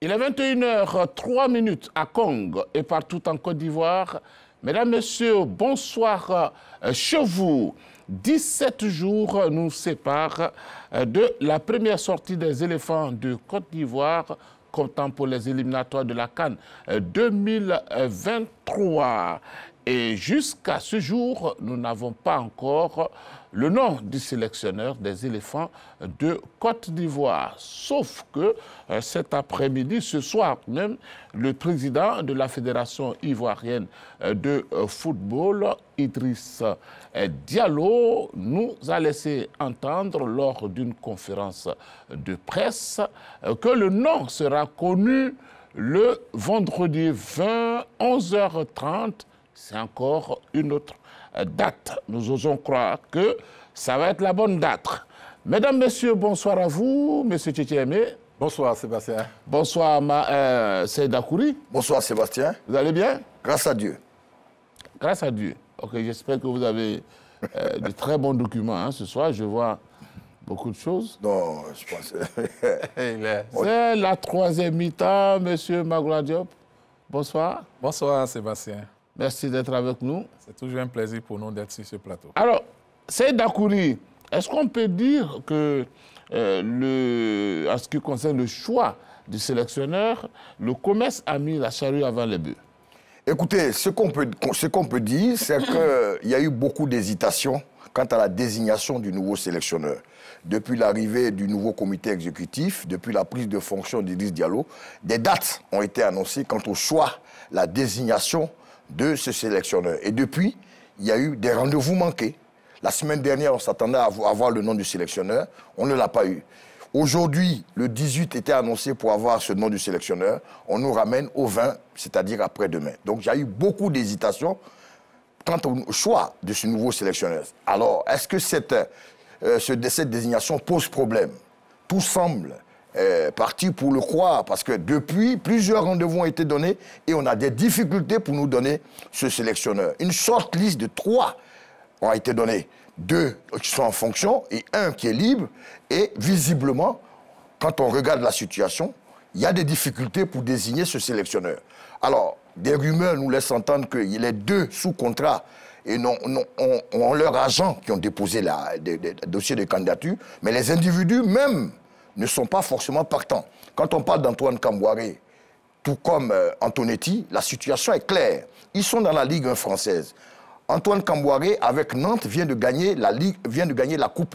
Il est 21h03 à Kong et partout en Côte d'Ivoire. Mesdames, Messieurs, bonsoir chez vous. 17 jours nous séparent de la première sortie des éléphants de Côte d'Ivoire, comptant pour les éliminatoires de la CAN 2023. Et jusqu'à ce jour, nous n'avons pas encore le nom du sélectionneur des éléphants de Côte d'Ivoire. Sauf que cet après-midi, ce soir même, le président de la Fédération ivoirienne de football, Idriss Diallo, nous a laissé entendre lors d'une conférence de presse que le nom sera connu le vendredi 20, 11h30. C'est encore une autre date. Nous osons croire que ça va être la bonne date. Mesdames, Messieurs, bonsoir à vous. Monsieur Tchétchémé. Bonsoir Sébastien. Bonsoir Seyda Kouri. Bonsoir Sébastien. Vous allez bien? Grâce à Dieu. Grâce à Dieu. Ok, j'espère que vous avez de très bons documents hein, ce soir. Je vois beaucoup de choses. Non, je pense... C'est la troisième mi-temps, Monsieur Magoula Diop. Bonsoir. Bonsoir Sébastien. Merci d'être avec nous. C'est toujours un plaisir pour nous d'être sur ce plateau. Alors, Seyda Kouri, est-ce qu'on peut dire que, en ce qui concerne le choix du sélectionneur, le COMES a mis la charrue avant les bœufs? Écoutez, ce qu'on peut dire, c'est qu'il y a eu beaucoup d'hésitation quant à la désignation du nouveau sélectionneur. Depuis l'arrivée du nouveau comité exécutif, depuis la prise de fonction d'Idriss Diallo, des dates ont été annoncées quant au choix, la désignation de ce sélectionneur. Et depuis, il y a eu des rendez-vous manqués. La semaine dernière, on s'attendait à avoir le nom du sélectionneur. On ne l'a pas eu. Aujourd'hui, le 18 était annoncé pour avoir ce nom du sélectionneur. On nous ramène au 20, c'est-à-dire après-demain. Donc, il y a eu beaucoup d'hésitation quant au choix de ce nouveau sélectionneur. Alors, est-ce que cette désignation pose problème? Tout semble parti pour le croire, parce que depuis, plusieurs rendez-vous ont été donnés et on a des difficultés pour nous donner ce sélectionneur. Une shortlist de 3 ont été donnés. 2 qui sont en fonction et 1 qui est libre. Et visiblement, quand on regarde la situation, il y a des difficultés pour désigner ce sélectionneur. Alors, des rumeurs nous laissent entendre que les 2 sous contrat et ont leurs agents qui ont déposé des dossiers de candidature, mais les individus même ne sont pas forcément partants. Quand on parle d'Antoine Kambouaré, tout comme Antonetti, la situation est claire. Ils sont dans la Ligue 1 française. Antoine Kambouaré, avec Nantes, vient de gagner la Coupe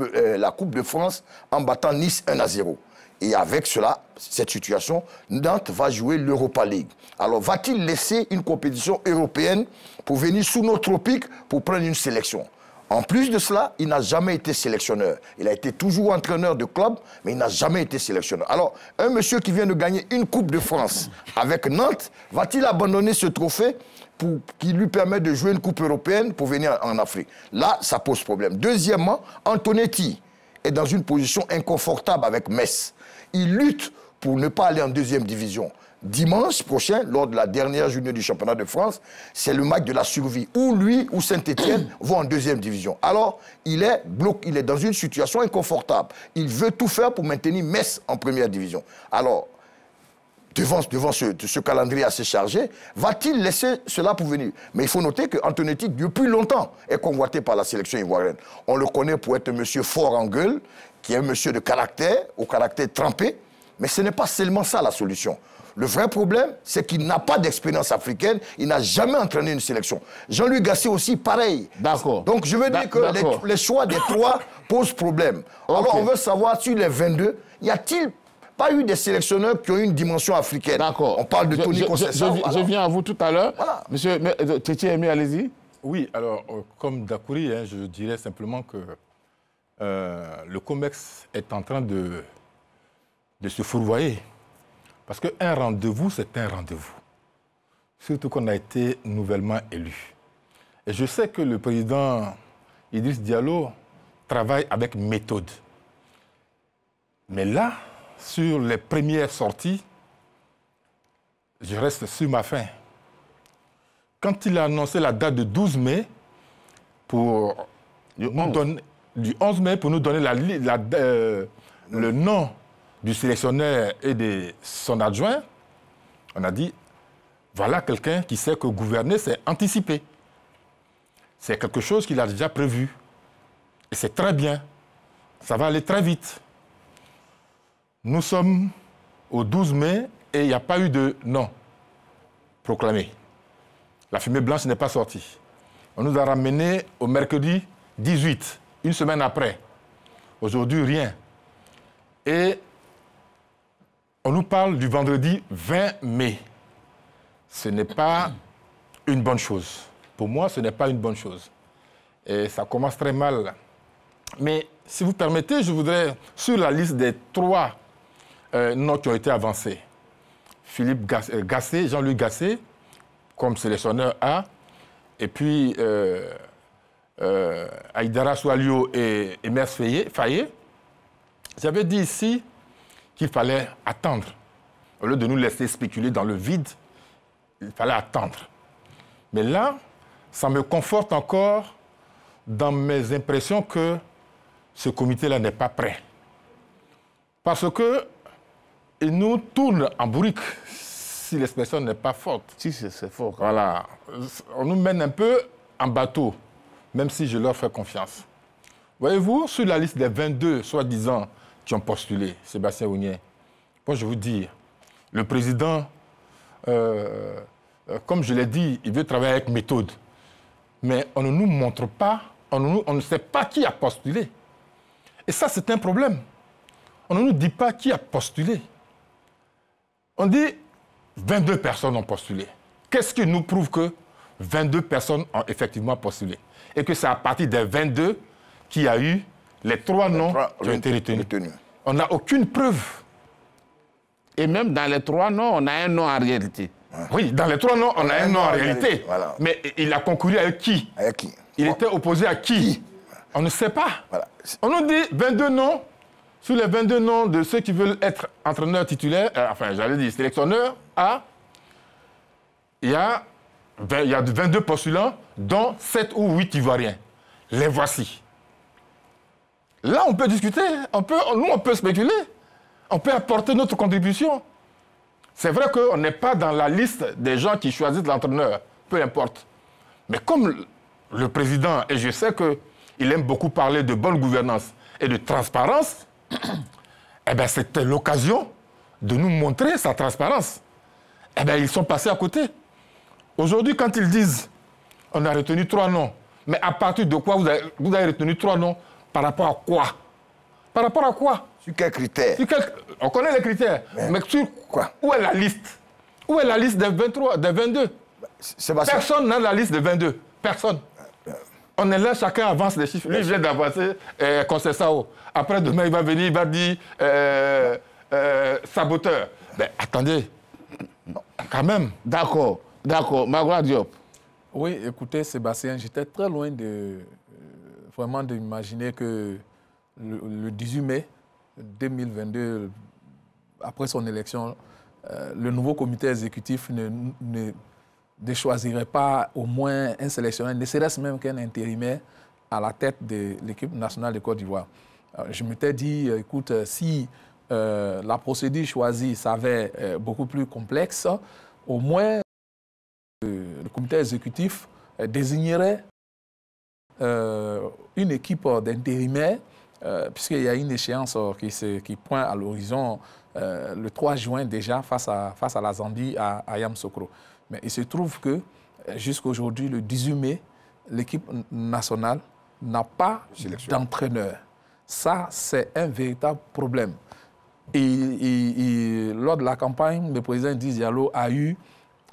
de France en battant Nice 1-0. Et avec cela, cette situation, Nantes va jouer l'Europa League. Alors, va-t-il laisser une compétition européenne pour venir sous nos tropiques pour prendre une sélection? En plus de cela, il n'a jamais été sélectionneur. Il a été toujours entraîneur de club, mais il n'a jamais été sélectionneur. Alors, un monsieur qui vient de gagner une Coupe de France avec Nantes, va-t-il abandonner ce trophée qui lui permet de jouer une Coupe européenne pour venir en Afrique? Là, ça pose problème. Deuxièmement, Antonetti est dans une position inconfortable avec Metz. Il lutte pour ne pas aller en 2e division. Dimanche prochain, lors de la dernière journée du championnat de France, c'est le match de la survie, où lui ou Saint-Étienne vont en 2e division. Alors, il est dans une situation inconfortable. Il veut tout faire pour maintenir Metz en 1re division. Alors, devant ce calendrier assez chargé, va-t-il laisser cela pour venir? Mais il faut noter qu'Antonetti, depuis longtemps, est convoité par la sélection ivoirienne. On le connaît pour être un monsieur fort en gueule, qui est un monsieur de caractère, au caractère trempé. Mais ce n'est pas seulement ça la solution. Le vrai problème, c'est qu'il n'a pas d'expérience africaine, il n'a jamais entraîné une sélection. Jean-Louis Gasset aussi, pareil. D'accord. Donc je veux dire que les choix des 3 posent problème. Okay. Alors on veut savoir, sur les 22, y a-t-il pas eu des sélectionneurs qui ont une dimension africaine? D'accord. On parle de Tony Conceição. Je viens à vous tout à l'heure. Voilà. Monsieur Tchétchémé, allez-y. Oui, alors, comme Dakouri, je dirais simplement que le COMEX est en train de se fourvoyer. Parce qu'un rendez-vous, c'est un rendez-vous. Surtout qu'on a été nouvellement élu. Et je sais que le président Idriss Diallo travaille avec méthode. Mais là, sur les premières sorties, je reste sur ma faim. Quand il a annoncé la date de 12 mai, pour du 11 mai, pour nous donner le nom du sélectionneur et de son adjoint, On a dit, voilà quelqu'un qui sait que gouverner, c'est anticiper. C'est quelque chose qu'il a déjà prévu. Et c'est très bien. Ça va aller très vite. Nous sommes au 12 mai et il n'y a pas eu de non proclamé. La fumée blanche n'est pas sortie. On nous a ramenés au mercredi 18, une semaine après. Aujourd'hui, rien. Et on nous parle du vendredi 20 mai. Ce n'est pas une bonne chose. Pour moi, ce n'est pas une bonne chose. Et ça commence très mal. Mais si vous permettez, je voudrais, sur la liste des 3 noms qui ont été avancés, Philippe Gassé, Jean-Luc Gassé, comme sélectionneur A, et puis Aïdara Soualio et Emerse Faye, j'avais dit ici qu'il fallait attendre. Au lieu de nous laisser spéculer dans le vide, il fallait attendre. Mais là, ça me conforte encore dans mes impressions que ce comité-là n'est pas prêt. Parce qu'il nous tourne en bourrique si l'expression n'est pas forte. Si, c'est fort. Voilà. On nous mène un peu en bateau, même si je leur fais confiance. Voyez-vous, sur la liste des 22, soi-disant, qui ont postulé, Sébastien Ounier, bon, je vous dis, le président, comme je l'ai dit, il veut travailler avec méthode. Mais on ne nous montre pas, on ne sait pas qui a postulé. Et ça, c'est un problème. On ne nous dit pas qui a postulé. On dit 22 personnes ont postulé. Qu'est-ce qui nous prouve que 22 personnes ont effectivement postulé? Et que c'est à partir des 22 qu'il y a eu les 3 noms qui ont été retenus. On n'a aucune preuve. Et même dans les 3 noms, on a un nom en réalité. Oui, dans les 3 noms, on a un nom en réalité. Voilà. Mais il a concouru avec qui? Avec qui? Il était opposé à qui? On ne sait pas. Voilà. On nous dit 22 noms. Sur les 22 noms de ceux qui veulent être entraîneurs titulaires, j'allais dire sélectionneurs A, il y a 22 postulants, dont 7 ou 8 Ivoiriens. Les voici. Là, on peut discuter, nous, on peut spéculer, on peut apporter notre contribution. C'est vrai qu'on n'est pas dans la liste des gens qui choisissent l'entraîneur, peu importe. Mais comme le président, et je sais qu'il aime beaucoup parler de bonne gouvernance et de transparence, eh bien, c'était l'occasion de nous montrer sa transparence. Eh bien, ils sont passés à côté. Aujourd'hui, quand ils disent on a retenu 3 noms, mais à partir de quoi vous avez retenu 3 noms? Par rapport à quoi? Par rapport à quoi? Sur quels critères? On connaît les critères. Mais sur quoi? Où est la liste? Où est la liste des 23, des 22? Personne n'a la liste des 22. Personne. On est là, chacun avance les chiffres. Lui, il vient d'avancer Conseil Sao. Après, demain, il va venir, il va dire saboteur. Mais attendez, quand même. D'accord. Magloire Diop. Oui, écoutez, Sébastien, j'étais très loin vraiment d'imaginer que le 18 mai 2022, après son élection, le nouveau comité exécutif ne choisirait pas au moins un sélectionneur, ne serait-ce même qu'un intérimaire à la tête de l'équipe nationale de Côte d'Ivoire. Je m'étais dit, écoute, si la procédure choisie s'avère beaucoup plus complexe, au moins le comité exécutif désignerait une équipe d'intérimaires, puisqu'il y a une échéance qui pointe à l'horizon le 3 juin déjà face à la Zambie à Yamoussoukro. Mais il se trouve que jusqu'à aujourd'hui, le 18 mai, l'équipe nationale n'a pas d'entraîneur. Ça, c'est un véritable problème. Et lors de la campagne, le président Diz Diallo a eu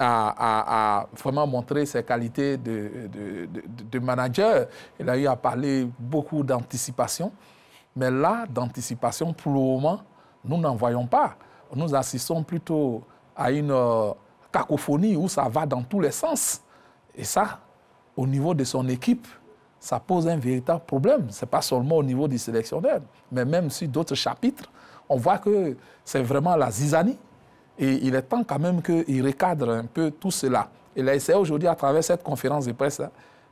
à vraiment montrer ses qualités de manager. Il a eu à parler beaucoup d'anticipation. Mais là, d'anticipation, pour le moment, nous n'en voyons pas. Nous assistons plutôt à une cacophonie où ça va dans tous les sens. Et ça, au niveau de son équipe, ça pose un véritable problème. Ce n'est pas seulement au niveau du sélectionneur, mais même sur d'autres chapitres, on voit que c'est vraiment la zizanie. Et il est temps quand même qu'il recadre un peu tout cela. Il a essayé aujourd'hui, à travers cette conférence de presse,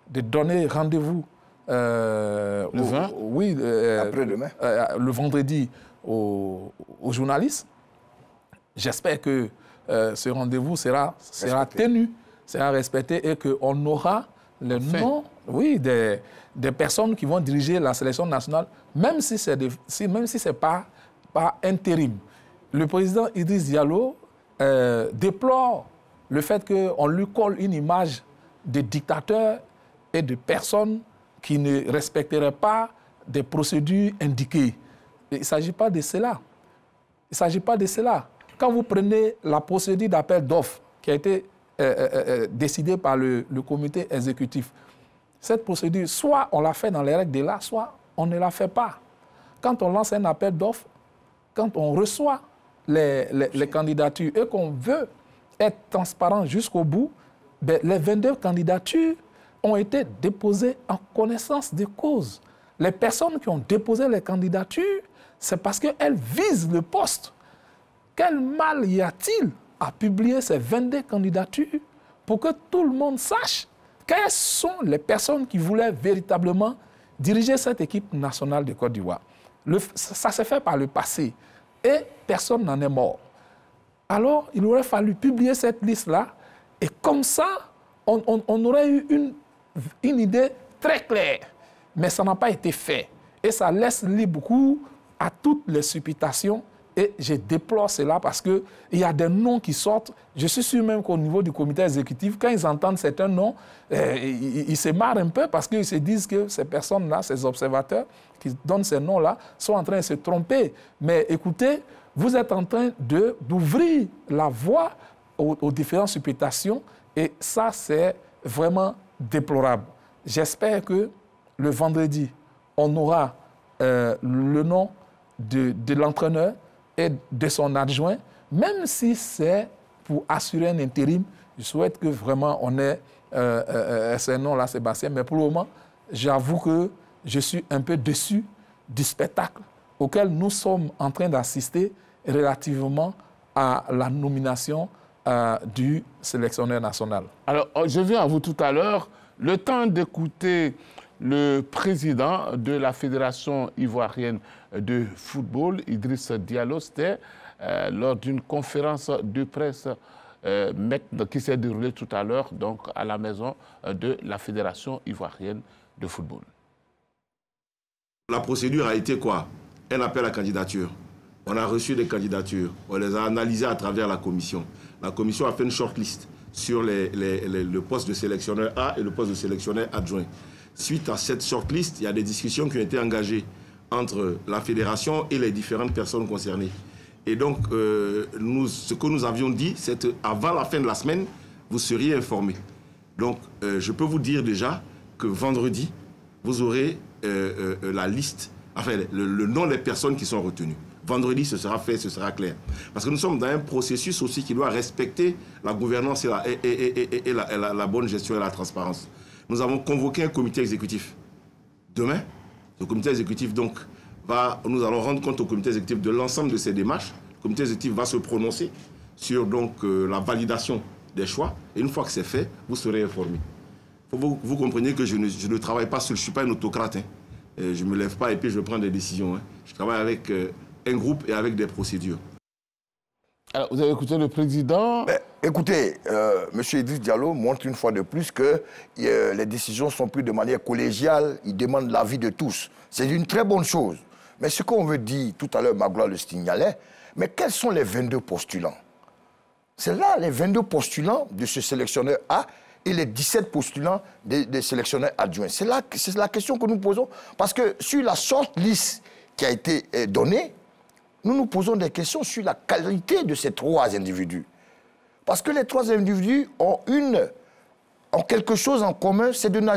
de donner rendez-vous le 20 oui, après-demain, le vendredi aux journalistes. J'espère que ce rendez-vous sera tenu, sera respecté et qu'on aura le nom des personnes qui vont diriger la sélection nationale, même si ce n'est pas intérim. Le président Idriss Diallo déplore le fait qu'on lui colle une image de dictateur et de personnes qui ne respecteraient pas des procédures indiquées. Et il ne s'agit pas de cela. Il ne s'agit pas de cela. Quand vous prenez la procédure d'appel d'offres qui a été décidée par le comité exécutif, cette procédure, soit on la fait dans les règles de l'art, soit on ne la fait pas. Quand on lance un appel d'offres, quand on reçoit les candidatures et qu'on veut être transparent jusqu'au bout, ben, les 22 candidatures ont été déposées en connaissance de cause. Les personnes qui ont déposé les candidatures, c'est parce qu'elles visent le poste. Quel mal y a-t-il à publier ces 22 candidatures pour que tout le monde sache quelles sont les personnes qui voulaient véritablement diriger cette équipe nationale de Côte d'Ivoire? Ça s'est fait par le passé et personne n'en est mort. Alors, il aurait fallu publier cette liste-là et comme ça, on aurait eu une idée très claire. Mais ça n'a pas été fait. Et ça laisse libre cours à toutes les supputations. Et je déplore cela parce qu'il y a des noms qui sortent. Je suis sûr même qu'au niveau du comité exécutif, quand ils entendent certains noms, ils se marrent un peu parce qu'ils se disent que ces personnes-là, ces observateurs qui donnent ces noms-là, sont en train de se tromper. Mais écoutez, vous êtes en train d'ouvrir la voie aux différentes supputations et ça, c'est vraiment déplorable. J'espère que le vendredi, on aura le nom de l'entraîneur et de son adjoint, même si c'est pour assurer un intérim. Je souhaite que vraiment on ait ces noms-là, Sébastien. Mais pour le moment, j'avoue que je suis un peu déçu du spectacle auquel nous sommes en train d'assister relativement à la nomination du sélectionneur national. Alors, je viens à vous tout à l'heure. Le temps d'écouter le président de la Fédération ivoirienne de football, Idriss Diallo, c'était lors d'une conférence de presse qui s'est déroulée tout à l'heure donc à la maison de la Fédération ivoirienne de football. La procédure a été quoi? Un appel à candidature. On a reçu des candidatures, on les a analysées à travers la commission. La commission a fait une shortlist sur le poste de sélectionneur A et le poste de sélectionneur adjoint. Suite à cette shortlist, il y a des discussions qui ont été engagées entre la fédération et les différentes personnes concernées. Et donc, ce que nous avions dit, c'est qu'avant la fin de la semaine, vous seriez informés. Donc, je peux vous dire déjà que vendredi, vous aurez la liste, enfin, le nom des personnes qui sont retenues. Vendredi, ce sera fait, ce sera clair. Parce que nous sommes dans un processus aussi qui doit respecter la gouvernance et la bonne gestion et la transparence. Nous avons convoqué un comité exécutif. Demain, le comité exécutif, donc, nous allons rendre compte au comité exécutif de l'ensemble de ces démarches. Le comité exécutif va se prononcer sur donc, la validation des choix. Et une fois que c'est fait, vous serez informés. Vous comprenez que je ne travaille pas seul, je ne suis pas un autocrate. Hein. Je ne me lève pas et puis je prends des décisions. Hein. Je travaille avec un groupe et avec des procédures. Alors, vous avez écouté le président. Écoutez, M. Idriss Diallo montre une fois de plus que les décisions sont prises de manière collégiale. Il demande l'avis de tous. C'est une très bonne chose. Mais ce qu'on veut dire, tout à l'heure, Magloire le signalait, mais quels sont les 22 postulants? C'est là les 22 postulants de ce sélectionneur A et les 17 postulants des sélectionneurs adjoints. C'est la question que nous posons. Parce que sur la shortlist qui a été donnée, nous nous posons des questions sur la qualité de ces trois individus. Parce que les trois individus ont quelque chose en commun, c'est de ne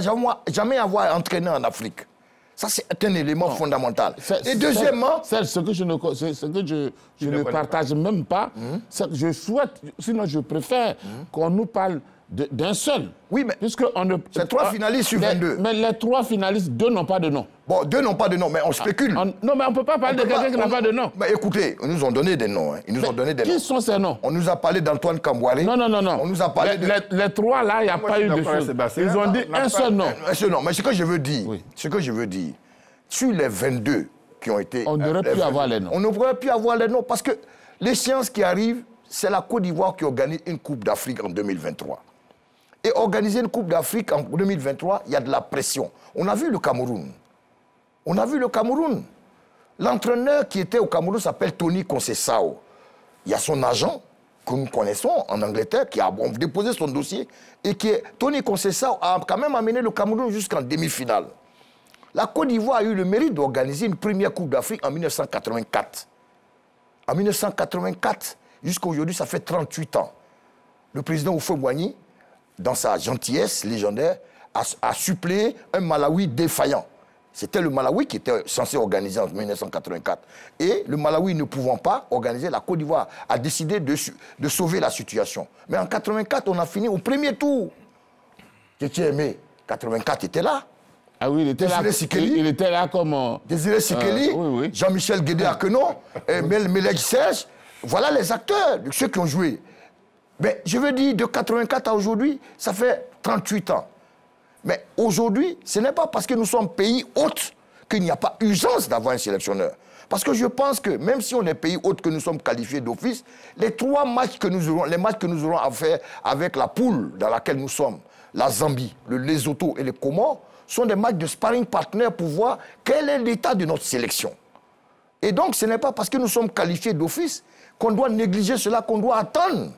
jamais avoir entraîné en Afrique. Ça, c'est un élément fondamental. Et deuxièmement... Ce que je ne partage même pas, c'est que je souhaite, sinon je préfère qu'on nous parle d'un seul. Oui, mais c'est 3 finalistes sur 22. Mais les 3 finalistes, 2 n'ont pas de nom. Bon, 2 n'ont pas de nom, mais on spécule. Non, mais on ne peut pas parler de quelqu'un qui n'a pas de nom. Mais écoutez, ils nous ont donné des noms. Hein. Ils nous ont donné des noms. Qui sont ces noms? On nous a parlé d'Antoine Kambouaré. Non. On nous a parlé les 3 là, il n'y a pas eu de chose. Ils ont dit un seul nom. Un seul nom. Mais ce que je veux dire, sur les 22 qui ont été... On aurait pu avoir les noms. On aurait pu avoir les noms parce que l'échéance qui arrive, c'est la Côte d'Ivoire qui organise une Coupe d'Afrique en 2023. Et organiser une Coupe d'Afrique en 2023, il y a de la pression. On a vu le Cameroun. On a vu le Cameroun. L'entraîneur qui était au Cameroun s'appelle Tony Conceição. Il y a son agent, que nous connaissons en Angleterre, qui a déposé son dossier. Et Tony Conceição a quand même amené le Cameroun jusqu'en demi-finale. La Côte d'Ivoire a eu le mérite d'organiser une première Coupe d'Afrique en 1984. En 1984, jusqu'à aujourd'hui, ça fait 38 ans. Le président Houphouët-Boigny, dans sa gentillesse légendaire, a suppléé un Malawi défaillant. C'était le Malawi qui était censé organiser en 1984. Et le Malawi ne pouvant pas organiser, la Côte d'Ivoire a décidé de sauver la situation. Mais en 1984, on a fini au premier tour. Tchétché Aimé, 1984, était là. Ah oui, il était là. Il était là comme... Désiré Sikeli, oui. Jean-Michel Guédé-Aquenon, Melek Serge. Voilà les acteurs, ceux qui ont joué. Mais je veux dire, de 1984 à aujourd'hui, ça fait 38 ans. Mais aujourd'hui, ce n'est pas parce que nous sommes pays hôtes qu'il n'y a pas urgence d'avoir un sélectionneur. Parce que je pense que même si on est pays hôte, que nous sommes qualifiés d'office, les matchs que nous aurons à faire avec la poule dans laquelle nous sommes, la Zambie, le Lesotho et les Comores, sont des matchs de sparring partner pour voir quel est l'état de notre sélection. Et donc, ce n'est pas parce que nous sommes qualifiés d'office qu'on doit négliger cela, qu'on doit attendre.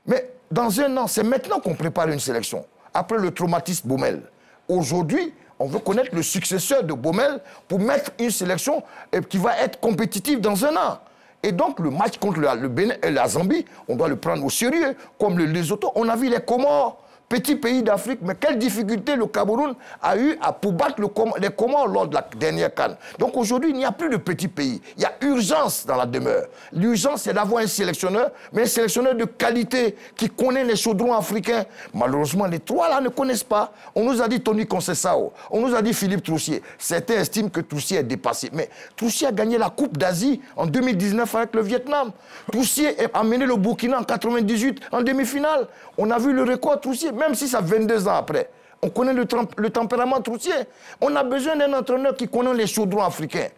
Mais dans un an, c'est maintenant qu'on prépare une sélection. Après le traumatisme Baumel. Aujourd'hui, on veut connaître le successeur de Baumel pour mettre une sélection qui va être compétitive dans un an. Et donc, le match contre le Bénin et la Zambie, on doit le prendre au sérieux. Comme le Lesotho, on a vu les Comores. Petit pays d'Afrique, mais quelle difficulté le Cameroun a eu pour battre les Comores lors de la dernière CAN. Donc aujourd'hui, il n'y a plus de petits pays. Il y a urgence dans la demeure. L'urgence, c'est d'avoir un sélectionneur, mais un sélectionneur de qualité qui connaît les chaudrons africains. Malheureusement, les trois là ne connaissent pas. On nous a dit Tony Conceição, on nous a dit Philippe Troussier. Certains estiment que Troussier est dépassé. Mais Troussier a gagné la Coupe d'Asie en 2019 avec le Vietnam. Troussier a mené le Burkina en 1998 en demi-finale. On a vu le record Troussier. Même si ça 22 ans après, on connaît le tempérament Troussier. On a besoin d'un entraîneur qui connaît les chaudrons africains.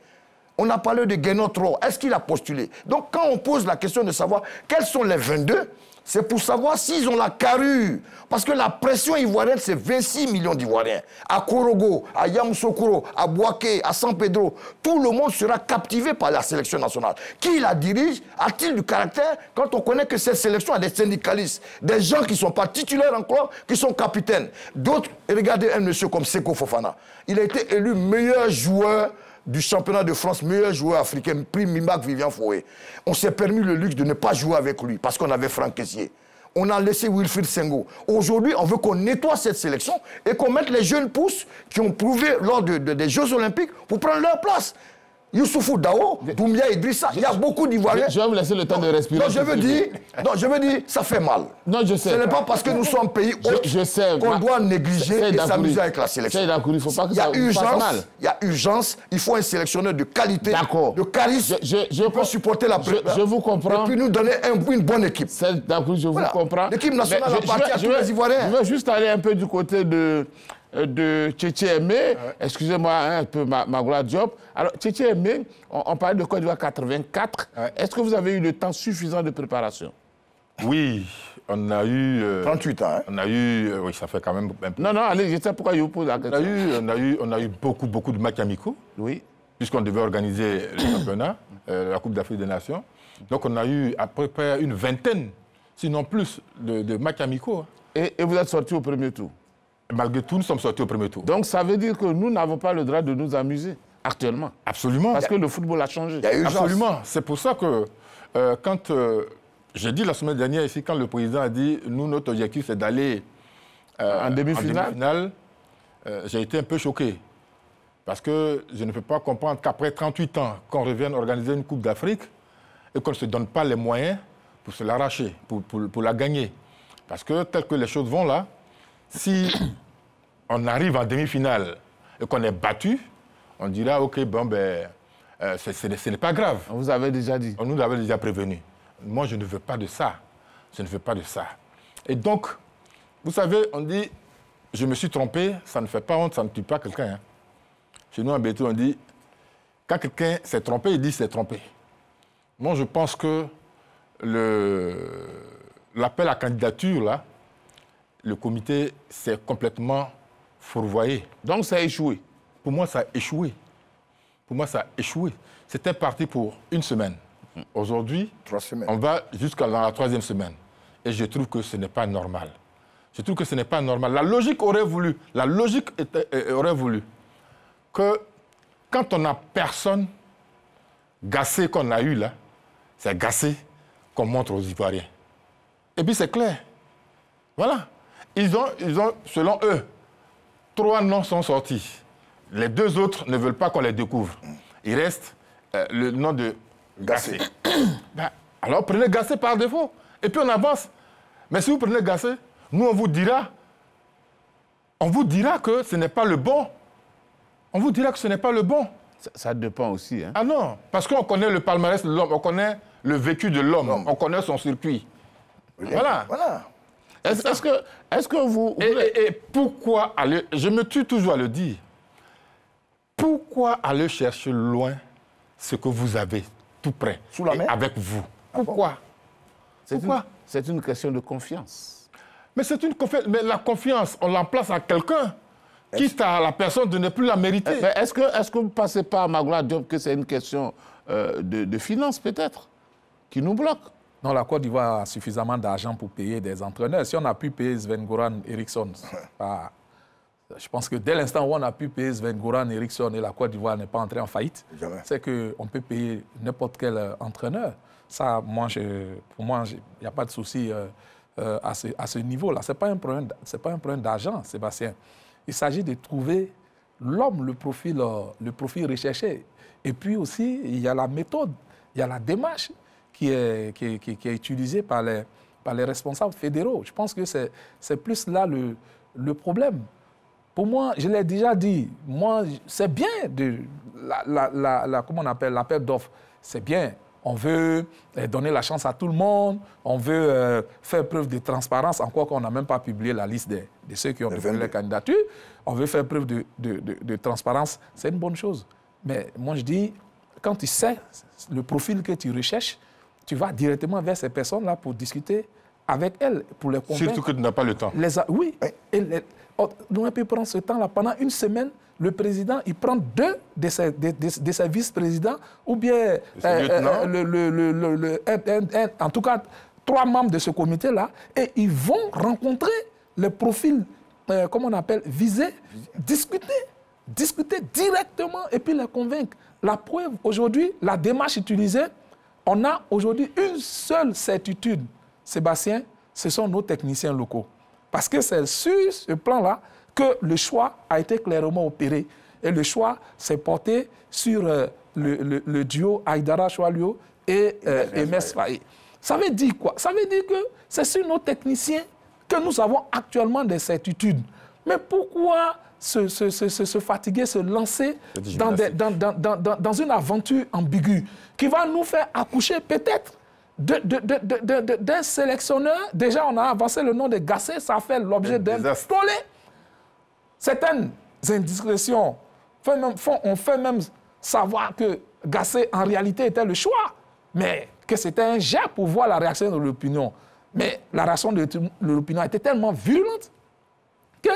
On a parlé de Guénotro. Est-ce qu'il a postulé? Donc quand on pose la question de savoir quels sont les 22, c'est pour savoir s'ils ont la carrure. Parce que la pression ivoirienne, c'est 26 millions d'Ivoiriens. À Korogo, à Yamoussoukro, à Bouaké, à San Pedro, tout le monde sera captivé par la sélection nationale. Qui la dirige? A-t-il du caractère? Quand on connaît que cette sélection a des syndicalistes, des gens qui ne sont pas titulaires encore, qui sont capitaines. D'autres, regardez un monsieur comme Seko Fofana. Il a été élu meilleur joueur du championnat de France, meilleur joueur africain, prix Mimac Vivian Foué. On s'est permis le luxe de ne pas jouer avec lui parce qu'on avait Franck Kessié. On a laissé Wilfried Senghor. Aujourd'hui, on veut qu'on nettoie cette sélection et qu'on mette les jeunes pousses qui ont prouvé lors des Jeux Olympiques pour prendre leur place. Youssoufou Dao, Doumbia Idrissa, il y a beaucoup d'Ivoiriens. Je vais vous laisser le temps de respirer. Non, je veux dire, ça fait mal. Non, je sais. Ce n'est pas parce que nous sommes pays hôtes qu'on doit négliger et s'amuser avec la sélection. Il faut pas que ça fasse mal. Il y a urgence, il faut un sélectionneur de qualité, de charisme, qui peut supporter la pression. Je vous comprends. Et puis nous donner une bonne équipe. D'accord, je vous comprends. L'équipe nationale appartient à tous les Ivoiriens. Je veux juste aller un peu du côté de Tchétché Aimé, excusez-moi un peu Magoula Diop. Alors, Tchétché Aimé, on parlait de Côte d'Ivoire 84. Est-ce que vous avez eu le temps suffisant de préparation? Oui, on a eu... 38 ans, hein? On a eu... oui, ça fait quand même un peu... Non, allez, je sais pourquoi je vous pose la question. On a eu beaucoup de matchs amicaux. Oui. Puisqu'on devait organiser le championnat, la Coupe d'Afrique des Nations. Donc, on a eu à peu près une vingtaine, sinon plus, de matchs amicaux. Et vous êtes sorti au premier tour? Malgré tout, nous sommes sortis au premier tour. Donc, ça veut dire que nous n'avons pas le droit de nous amuser actuellement. Absolument. Parce que le football a changé. Absolument. C'est pour ça que quand j'ai dit la semaine dernière ici, quand le président a dit « nous, notre objectif, c'est d'aller en demi-finale », j'ai été un peu choqué. Parce que je ne peux pas comprendre qu'après 38 ans, qu'on revienne organiser une Coupe d'Afrique et qu'on ne se donne pas les moyens pour se l'arracher, pour la gagner. Parce que tel que les choses vont là, si on arrive en demi-finale et qu'on est battu, on dira, OK, bon, ce n'est pas grave. On vous avait déjà dit. On nous avait déjà prévenu. Moi, je ne veux pas de ça. Je ne veux pas de ça. Et donc, vous savez, on dit, je me suis trompé, ça ne fait pas honte, ça ne tue pas quelqu'un. Hein. Chez nous, en Bétou, on dit, quand quelqu'un s'est trompé, il dit s'est trompé. Moi, je pense que l'appel à candidature, là, le comité s'est complètement fourvoyé. Donc ça a échoué. Pour moi, ça a échoué. Pour moi, ça a échoué. C'était parti pour 1 semaine. Aujourd'hui, 3 semaines. on va jusqu'à la 3e semaine. Et je trouve que ce n'est pas normal. Je trouve que ce n'est pas normal. La logique aurait voulu que quand on n'a personne, Gassé qu'on a eu là, c'est Gassé qu'on montre aux Ivoiriens. Et puis c'est clair. Voilà. Ils ont, selon eux, 3 noms sont sortis. Les 2 autres ne veulent pas qu'on les découvre. Il reste le nom de Gassé. Alors prenez Gassé par défaut. Et puis on avance. Mais si vous prenez Gassé, nous on vous dira que ce n'est pas le bon. On vous dira que ce n'est pas le bon. Ça dépend aussi. Hein. Ah non, parce qu'on connaît le palmarès de l'homme, on connaît le vécu de l'homme, on connaît son circuit. Voilà. Est-ce que vous... Et pourquoi aller... Je me tue toujours à le dire. Pourquoi aller chercher loin ce que vous avez tout près, sous la main, avec vous? Pourquoi? C'est une question de confiance. Mais c'est une confiance. Mais la confiance, on la place à quelqu'un, quitte à la personne de ne plus la mériter. Mais est-ce que vous ne passez pas à Magoula Diop que c'est une question de finances peut-être qui nous bloque? Non, la Côte d'Ivoire a suffisamment d'argent pour payer des entraîneurs. Si on a pu payer Sven-Goran Eriksson, je pense que dès l'instant où on a pu payer Sven-Goran Eriksson et la Côte d'Ivoire n'est pas entrée en faillite, c'est qu'on peut payer n'importe quel entraîneur. Ça, pour moi, il n'y a pas de souci à ce niveau-là. Ce n'est pas un problème d'argent, Sébastien. Il s'agit de trouver l'homme, le profil recherché. Et puis aussi, il y a la méthode, il y a la démarche qui est utilisée par les responsables fédéraux. Je pense que c'est plus là le problème. Pour moi, je l'ai déjà dit, moi, c'est bien comment on appelle l'appel d'offres. C'est bien. On veut donner la chance à tout le monde. On veut faire preuve de transparence, encore qu'on n'a même pas publié la liste de ceux qui ont déposé les candidatures. On veut faire preuve de transparence. C'est une bonne chose. Mais moi, je dis, quand tu sais le profil que tu recherches, tu vas directement vers ces personnes-là pour discuter avec elles, pour les convaincre. Surtout que tu n'as pas le temps. Oui. On a pu prendre ce temps-là. Pendant 1 semaine, le président, il prend 2 de ses vice-présidents, ou bien, en tout cas, 3 membres de ce comité-là, et ils vont rencontrer les profils, comment on appelle, visés, discuter directement et puis les convaincre. La preuve, aujourd'hui, la démarche utilisée, on a aujourd'hui une seule certitude, Sébastien, ce sont nos techniciens locaux. Parce que c'est sur ce plan-là que le choix a été clairement opéré. Et le choix s'est porté sur le duo Aïdara Choualio et MS Faye. Ça veut dire quoi? Ça veut dire que c'est sur nos techniciens que nous avons actuellement des certitudes. Mais pourquoi se fatiguer, se lancer dans une aventure ambiguë qui va nous faire accoucher peut-être d'un sélectionneur? Déjà, on a avancé le nom de Gassé, ça fait l'objet d'un tollé. Certaines indiscrétions ont fait même savoir que Gassé, en réalité, était le choix, mais que c'était un jet pour voir la réaction de l'opinion. Mais la réaction de l'opinion était tellement virulente que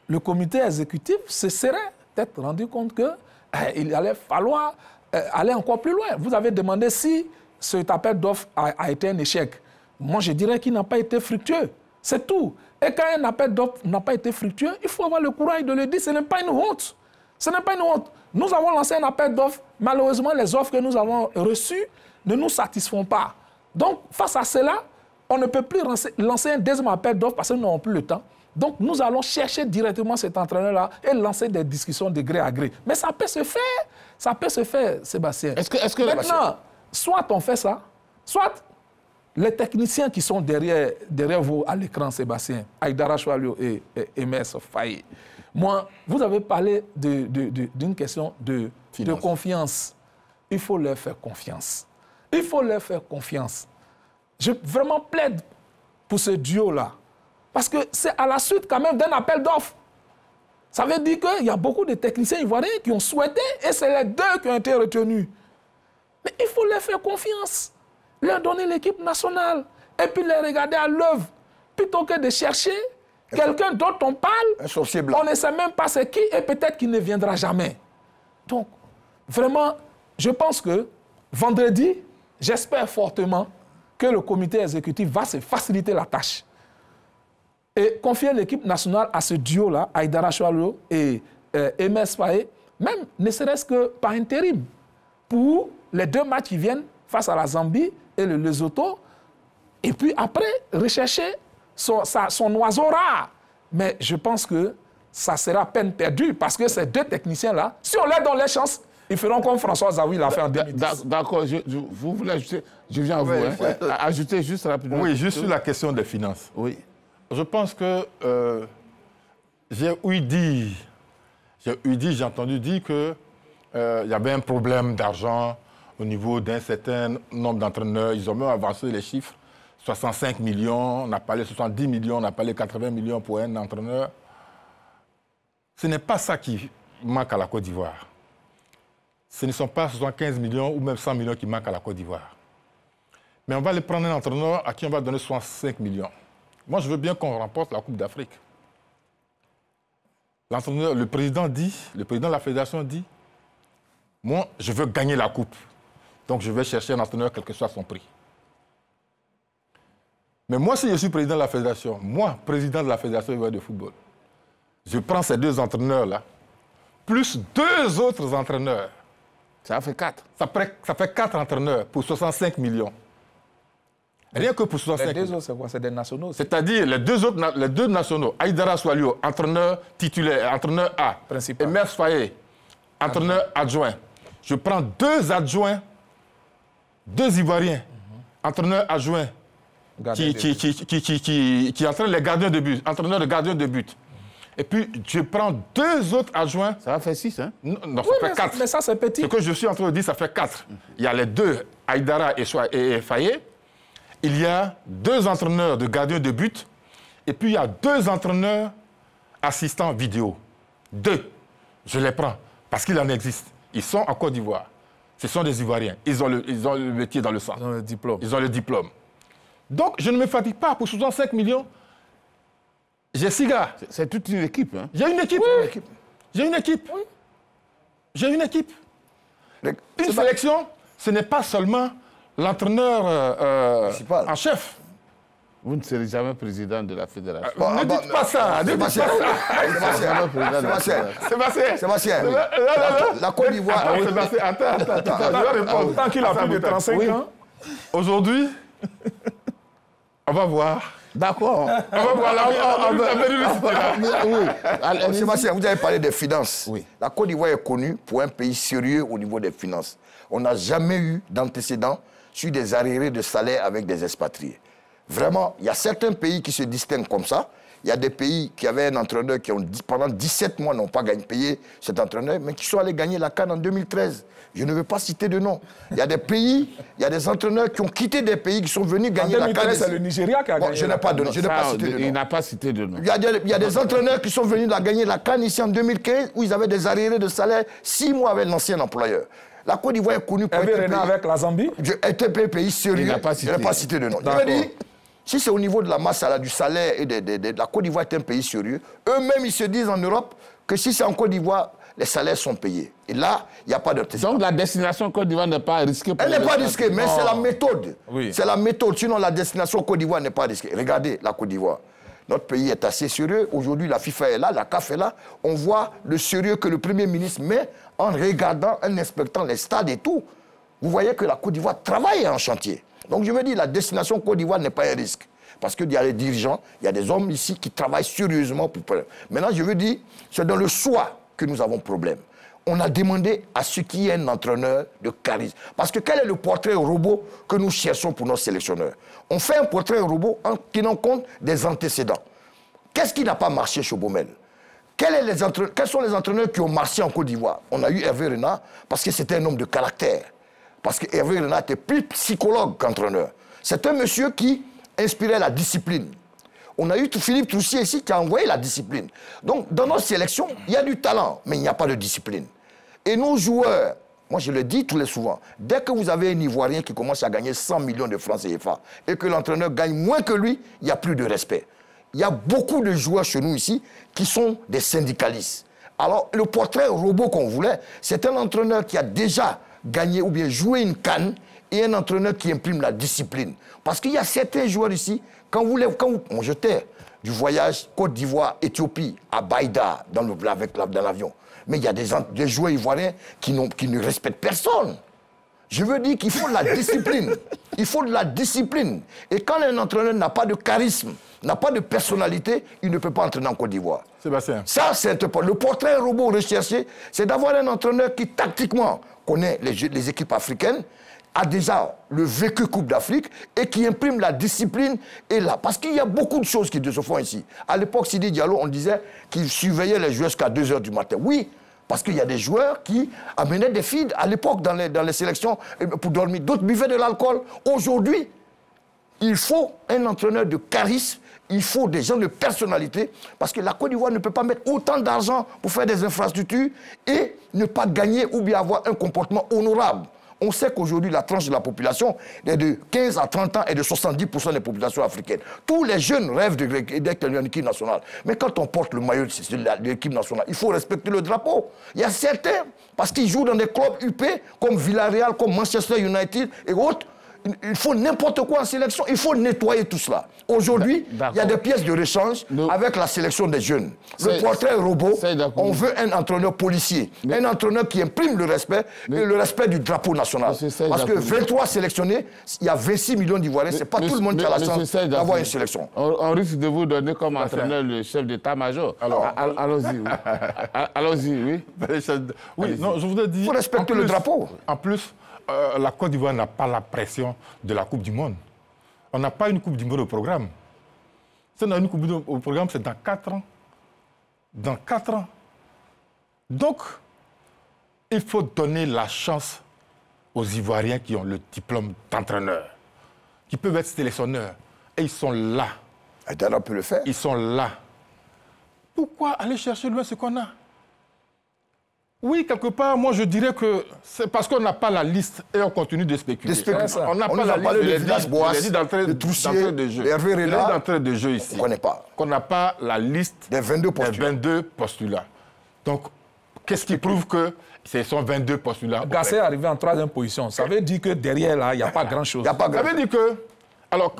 le comité exécutif se serait peut-être rendu compte qu'il allait falloir aller encore plus loin. Vous avez demandé si cet appel d'offres a été un échec. Moi, je dirais qu'il n'a pas été fructueux. C'est tout. Et quand un appel d'offres n'a pas été fructueux, il faut avoir le courage de le dire. Ce n'est pas une honte. Ce n'est pas une honte. Nous avons lancé un appel d'offres. Malheureusement, les offres que nous avons reçues ne nous satisfont pas. Donc, face à cela, on ne peut plus lancer un deuxième appel d'offres parce que nous n'avons plus le temps. Donc, nous allons chercher directement cet entraîneur-là et lancer des discussions de gré à gré. Mais ça peut se faire. Ça peut se faire, Sébastien. Maintenant, soit on fait ça, soit les techniciens qui sont derrière vous à l'écran, Sébastien, Aïdara Choualio et MS Faye. Moi, vous avez parlé d'une question de confiance. Il faut leur faire confiance. Il faut leur faire confiance. Je vraiment plaide pour ce duo-là. Parce que c'est à la suite quand même d'un appel d'offres. Ça veut dire qu'il y a beaucoup de techniciens ivoiriens qui ont souhaité, et c'est les 2 qui ont été retenus. Mais il faut leur faire confiance. leur donner l'équipe nationale et puis les regarder à l'œuvre, plutôt que de chercher quelqu'un dont on parle, un sorcier blanc. On ne sait même pas c'est qui et peut-être qu'il ne viendra jamais. Donc, vraiment, je pense que vendredi, j'espère fortement que le comité exécutif va se faciliter la tâche et confier l'équipe nationale à ce duo-là, Aïdara Choualo et Emes Faé, même ne serait-ce que par intérim, pour les 2 matchs qui viennent face à la Zambie et le Lesotho, et puis après, rechercher son oiseau rare. Mais je pense que ça sera peine perdue, parce que ces 2 techniciens-là, si on leur donne les chances, ils feront comme François Zawi l'a fait en 2010. D'accord, vous voulez ajouter, je viens à vous, ajouter juste rapidement. Oui, juste sur la question des finances. Oui. Je pense que j'ai entendu dire qu'il y avait un problème d'argent au niveau d'un certain nombre d'entraîneurs. Ils ont même avancé les chiffres. 65 millions, on a parlé 70 millions, on a parlé 80 millions pour un entraîneur. Ce n'est pas ça qui manque à la Côte d'Ivoire. Ce ne sont pas 75 millions ou même 100 millions qui manquent à la Côte d'Ivoire. Mais on va aller prendre un entraîneur à qui on va donner 65 millions. Moi, je veux bien qu'on remporte la Coupe d'Afrique. L'entraîneur, le président de la fédération dit, moi, je veux gagner la Coupe. Donc, je vais chercher un entraîneur, quel que soit son prix. Mais moi, si je suis président de la fédération, moi, président de la fédération de football, je prends ces 2 entraîneurs-là, plus 2 autres entraîneurs. Ça fait 4. Ça fait 4 entraîneurs pour 65 millions. Rien que pour 65 millions. Les 2 autres, c'est quoi? C'est des nationaux. C'est-à-dire les 2 nationaux, Aïdara Choualo, entraîneur titulaire, entraîneur A, Principal. et Emes Faé, entraîneur adjoint. Je prends 2 adjoints, 2 Ivoiriens, entraîneurs adjoints, qui entraînent les gardiens de but, entraîneurs de gardiens de but. Et puis, je prends 2 autres adjoints. Ça fait 6, hein? Non, ça fait 4. Mais ça, c'est petit. Ce que je suis en train de dire, ça fait 4. Il y a les 2, Aïdara et Faye. Il y a 2 entraîneurs de gardiens de but. Et puis, il y a 2 entraîneurs assistants vidéo. 2. Je les prends parce qu'il en existe. Ils sont en Côte d'Ivoire. Ce sont des Ivoiriens. Ils ont le métier dans le sang. Ils ont le diplôme. Ils ont le diplôme. Donc, je ne me fatigue pas pour 65 millions. J'ai 6 gars. C'est toute une équipe, hein? J'ai une équipe. Oui. J'ai une équipe. Oui. J'ai une équipe. Une sélection, ce n'est pas seulement l'entraîneur en chef. Vous ne serez jamais président de la fédération. Ne dites pas ça. Ne dites pas ça. Sébastien. La Côte d'Ivoire. Attends. Je vais répondre. Tant qu'il a plus de 35 ans. Aujourd'hui, on va voir. D'accord. On va voir la Sébastien, vous avez parlé des finances. Oui. La Côte d'Ivoire est connue pour un pays sérieux au niveau des finances. On n'a jamais eu d'antécédent sur des arriérés de salaire avec des expatriés. Vraiment, il y a certains pays qui se distinguent comme ça. Il y a des pays qui avaient un entraîneur qui, pendant 17 mois, n'ont pas payé cet entraîneur, mais qui sont allés gagner la CAN en 2013. Je ne veux pas citer de nom. Il y a des pays, il y a des entraîneurs qui ont quitté des pays, qui sont venus gagner la CAN. C'est le Nigeria qui a gagné. Je n'ai pas cité de nom. Il n'a pas cité de nom. Il y a des entraîneurs qui sont venus gagner la CAN ici en 2015, où ils avaient des arriérés de salaire 6 mois avec l'ancien employeur. La Côte d'Ivoire est connue pour être un pays... avec la Zambie. Un pays sérieux. Il n'a pas cité de nom. Je veux dire, si c'est au niveau de la masse du salaire et de la Côte d'Ivoire est un pays sérieux, eux-mêmes, ils se disent en Europe que si c'est en Côte d'Ivoire, les salaires sont payés. Et là, il n'y a pas de... Donc la destination Côte d'Ivoire n'est pas risquée pour... Elle n'est pas risquée, mais c'est la méthode. Oui. C'est la méthode. Sinon, la destination Côte d'Ivoire n'est pas risquée. Regardez la Côte d'Ivoire. Notre pays est assez sérieux. Aujourd'hui, la FIFA est là, la CAF est là. On voit le sérieux que le Premier ministre met en regardant, en inspectant les stades et tout. Vous voyez que la Côte d'Ivoire travaille en chantier. Donc je me dis, la destination Côte d'Ivoire n'est pas un risque. Parce qu'il y a des dirigeants, il y a des hommes ici qui travaillent sérieusement pour... Maintenant, je veux dire, c'est dans le choix que nous avons problème. On a demandé à ce qu'il y ait un entraîneur de charisme. Parce que quel est le portrait robot que nous cherchons pour nos sélectionneurs? On fait un portrait robot en tenant compte des antécédents. Qu'est-ce qui n'a pas marché chez Baumel? Quels sont les entraîneurs qui ont marché en Côte d'Ivoire? On a eu Hervé Renard parce que c'était un homme de caractère. Parce que Hervé Renard était plus psychologue qu'entraîneur. C'est un monsieur qui inspirait la discipline. On a eu Philippe Troussier ici qui a envoyé la discipline. Donc, dans nos sélections, il y a du talent, mais il n'y a pas de discipline. Et nos joueurs, Moi, je le dis tous les souvent. Dès que vous avez un Ivoirien qui commence à gagner 100 millions de francs CFA et que l'entraîneur gagne moins que lui, il n'y a plus de respect. Il y a beaucoup de joueurs chez nous ici qui sont des syndicalistes. Alors, le portrait robot qu'on voulait, c'est un entraîneur qui a déjà gagné ou bien joué une CAN et un entraîneur qui imprime la discipline. Parce qu'il y a certains joueurs ici, moi j'étais du voyage Côte d'Ivoire, Éthiopie, à Baïda, dans l'avion. Mais il y a des joueurs ivoiriens qui ne respectent personne. Je veux dire qu'il faut de la discipline. Il faut de la discipline. Et quand un entraîneur n'a pas de charisme, n'a pas de personnalité, il ne peut pas entraîner en Côte d'Ivoire. Sébastien. Ça, c'est le portrait robot recherché, c'est d'avoir un entraîneur qui, tactiquement, connaît les équipes africaines, a déjà le vécu Coupe d'Afrique et qui imprime la discipline. Et là, parce qu'il y a beaucoup de choses qui se font ici. À l'époque, Sidi Diallo, on disait qu'il surveillait les joueurs jusqu'à 2 h du matin. Oui, parce qu'il y a des joueurs qui amenaient des filles à l'époque dans les sélections pour dormir. D'autres buvaient de l'alcool. Aujourd'hui, il faut un entraîneur de charisme, il faut des gens de personnalité, parce que la Côte d'Ivoire ne peut pas mettre autant d'argent pour faire des infrastructures et ne pas gagner ou bien avoir un comportement honorable. On sait qu'aujourd'hui, la tranche de la population est de 15 à 30 ans et de 70% des populations africaines. Tous les jeunes rêvent d'être en équipe nationale. Mais quand on porte le maillot de l'équipe nationale, il faut respecter le drapeau. Il y a certains, parce qu'ils jouent dans des clubs UP, comme Villarreal, comme Manchester United et autres, il faut n'importe quoi en sélection. Il faut nettoyer tout cela. Aujourd'hui, il y a des pièces de rechange avec la sélection des jeunes. Le portrait robot, on veut un entraîneur policier, un entraîneur qui imprime le respect et le respect du drapeau national. Parce que 23 sélectionnés, il y a 26 millions d'Ivoiriens. Ce n'est pas tout le monde qui a la chance d'avoir une sélection. On risque de vous donner comme entraîneur le chef d'état-major. Allons-y. Allons-y, oui. Oui, non, je voudrais dire... Il faut respecter le drapeau. En plus, la Côte d'Ivoire n'a pas la pression de la Coupe du Monde. On n'a pas une Coupe du Monde au programme. Si on a une Coupe du Monde au programme, c'est dans 4 ans. Dans 4 ans. Donc, il faut donner la chance aux Ivoiriens qui ont le diplôme d'entraîneur, qui peuvent être sélectionneurs. Et ils sont là. Aïdara peut le faire. Ils sont là. Pourquoi aller chercher loin ce qu'on a? Oui, quelque part, moi je dirais que c'est parce qu'on n'a pas la liste et on continue de spéculer. On n'a pas la liste d'entrée de jeu. D'entrée de jeu ici. On ne connaît pas. Qu'on n'a pas la liste des 22 postulats. Donc, qu'est-ce qui prouve que ce sont 22 postulats? Gassé est arrivé en 3e position. Ça veut dire que derrière, là, il n'y a pas grand-chose. Ça veut dire que... Alors,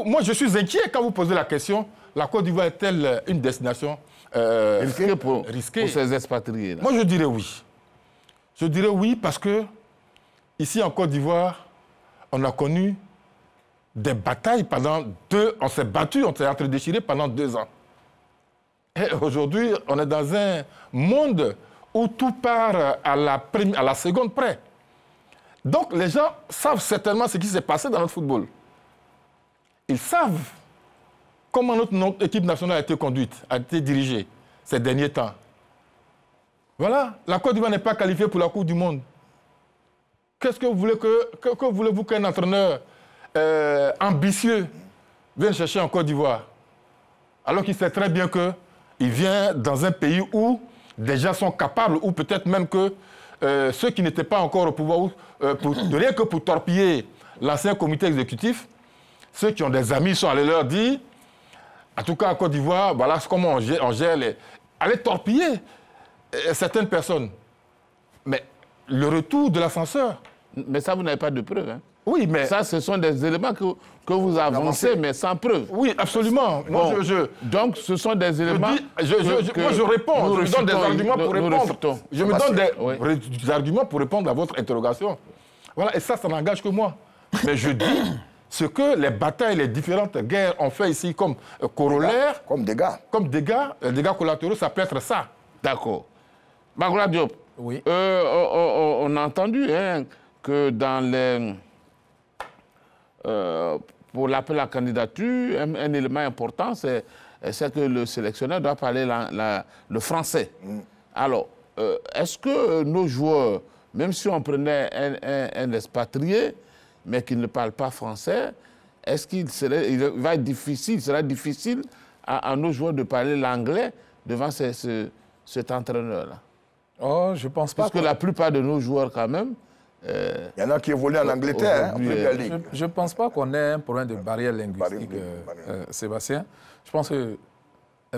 moi je suis inquiet quand vous posez la question, la Côte d'Ivoire est-elle une destination risqué pour ces expatriés là. Moi, je dirais oui. Je dirais oui parce que, ici en Côte d'Ivoire, on a connu des batailles pendant on s'est battu, on s'est entre-déchiré pendant 2 ans. Et aujourd'hui, on est dans un monde où tout part à la seconde près. Donc, les gens savent certainement ce qui s'est passé dans notre football. Ils savent comment notre équipe nationale a été conduite, a été dirigée ces derniers temps. Voilà, la Côte d'Ivoire n'est pas qualifiée pour la Coupe du Monde. Qu'est-ce que vous voulez que voulez-vous qu'un entraîneur ambitieux vienne chercher en Côte d'Ivoire? Alors qu'il sait très bien qu'il vient dans un pays où des gens sont capables, ou peut-être même que ceux qui n'étaient pas encore au pouvoir, rien que pour torpiller l'ancien comité exécutif, ceux qui ont des amis sont allés leur dire, en tout cas en Côte d'Ivoire, voilà comment on gère aller torpiller certaines personnes. Mais le retour de l'ascenseur... Mais ça, vous n'avez pas de preuves. Hein? Oui, mais... Ça, ce sont des éléments que vous avancez, mais sans preuve. Oui, absolument. Bon, donc, ce sont des éléments... moi, je réponds. Je me donne des arguments pour répondre. Je me donne des arguments pour répondre à votre interrogation. Voilà, et ça n'engage que moi. Mais je dis ce que les batailles, les différentes guerres ont fait ici comme corollaire... Comme dégâts collatéraux, ça peut être ça. D'accord. Magoula Diop, oui. On a entendu que dans pour l'appel à la candidature, un élément important, c'est que le sélectionneur doit parler le français. Alors, est-ce que nos joueurs, même si on prenait un expatrié, mais qui ne parle pas français, est-ce qu'il sera difficile à nos joueurs de parler l'anglais devant cet entraîneur-là? Oh, je pense pas. Parce que la plupart de nos joueurs, quand même... Il y en a qui évoluent en Angleterre, en Premier League. Je ne pense pas qu'on ait un problème de barrière linguistique, Sébastien. Je pense que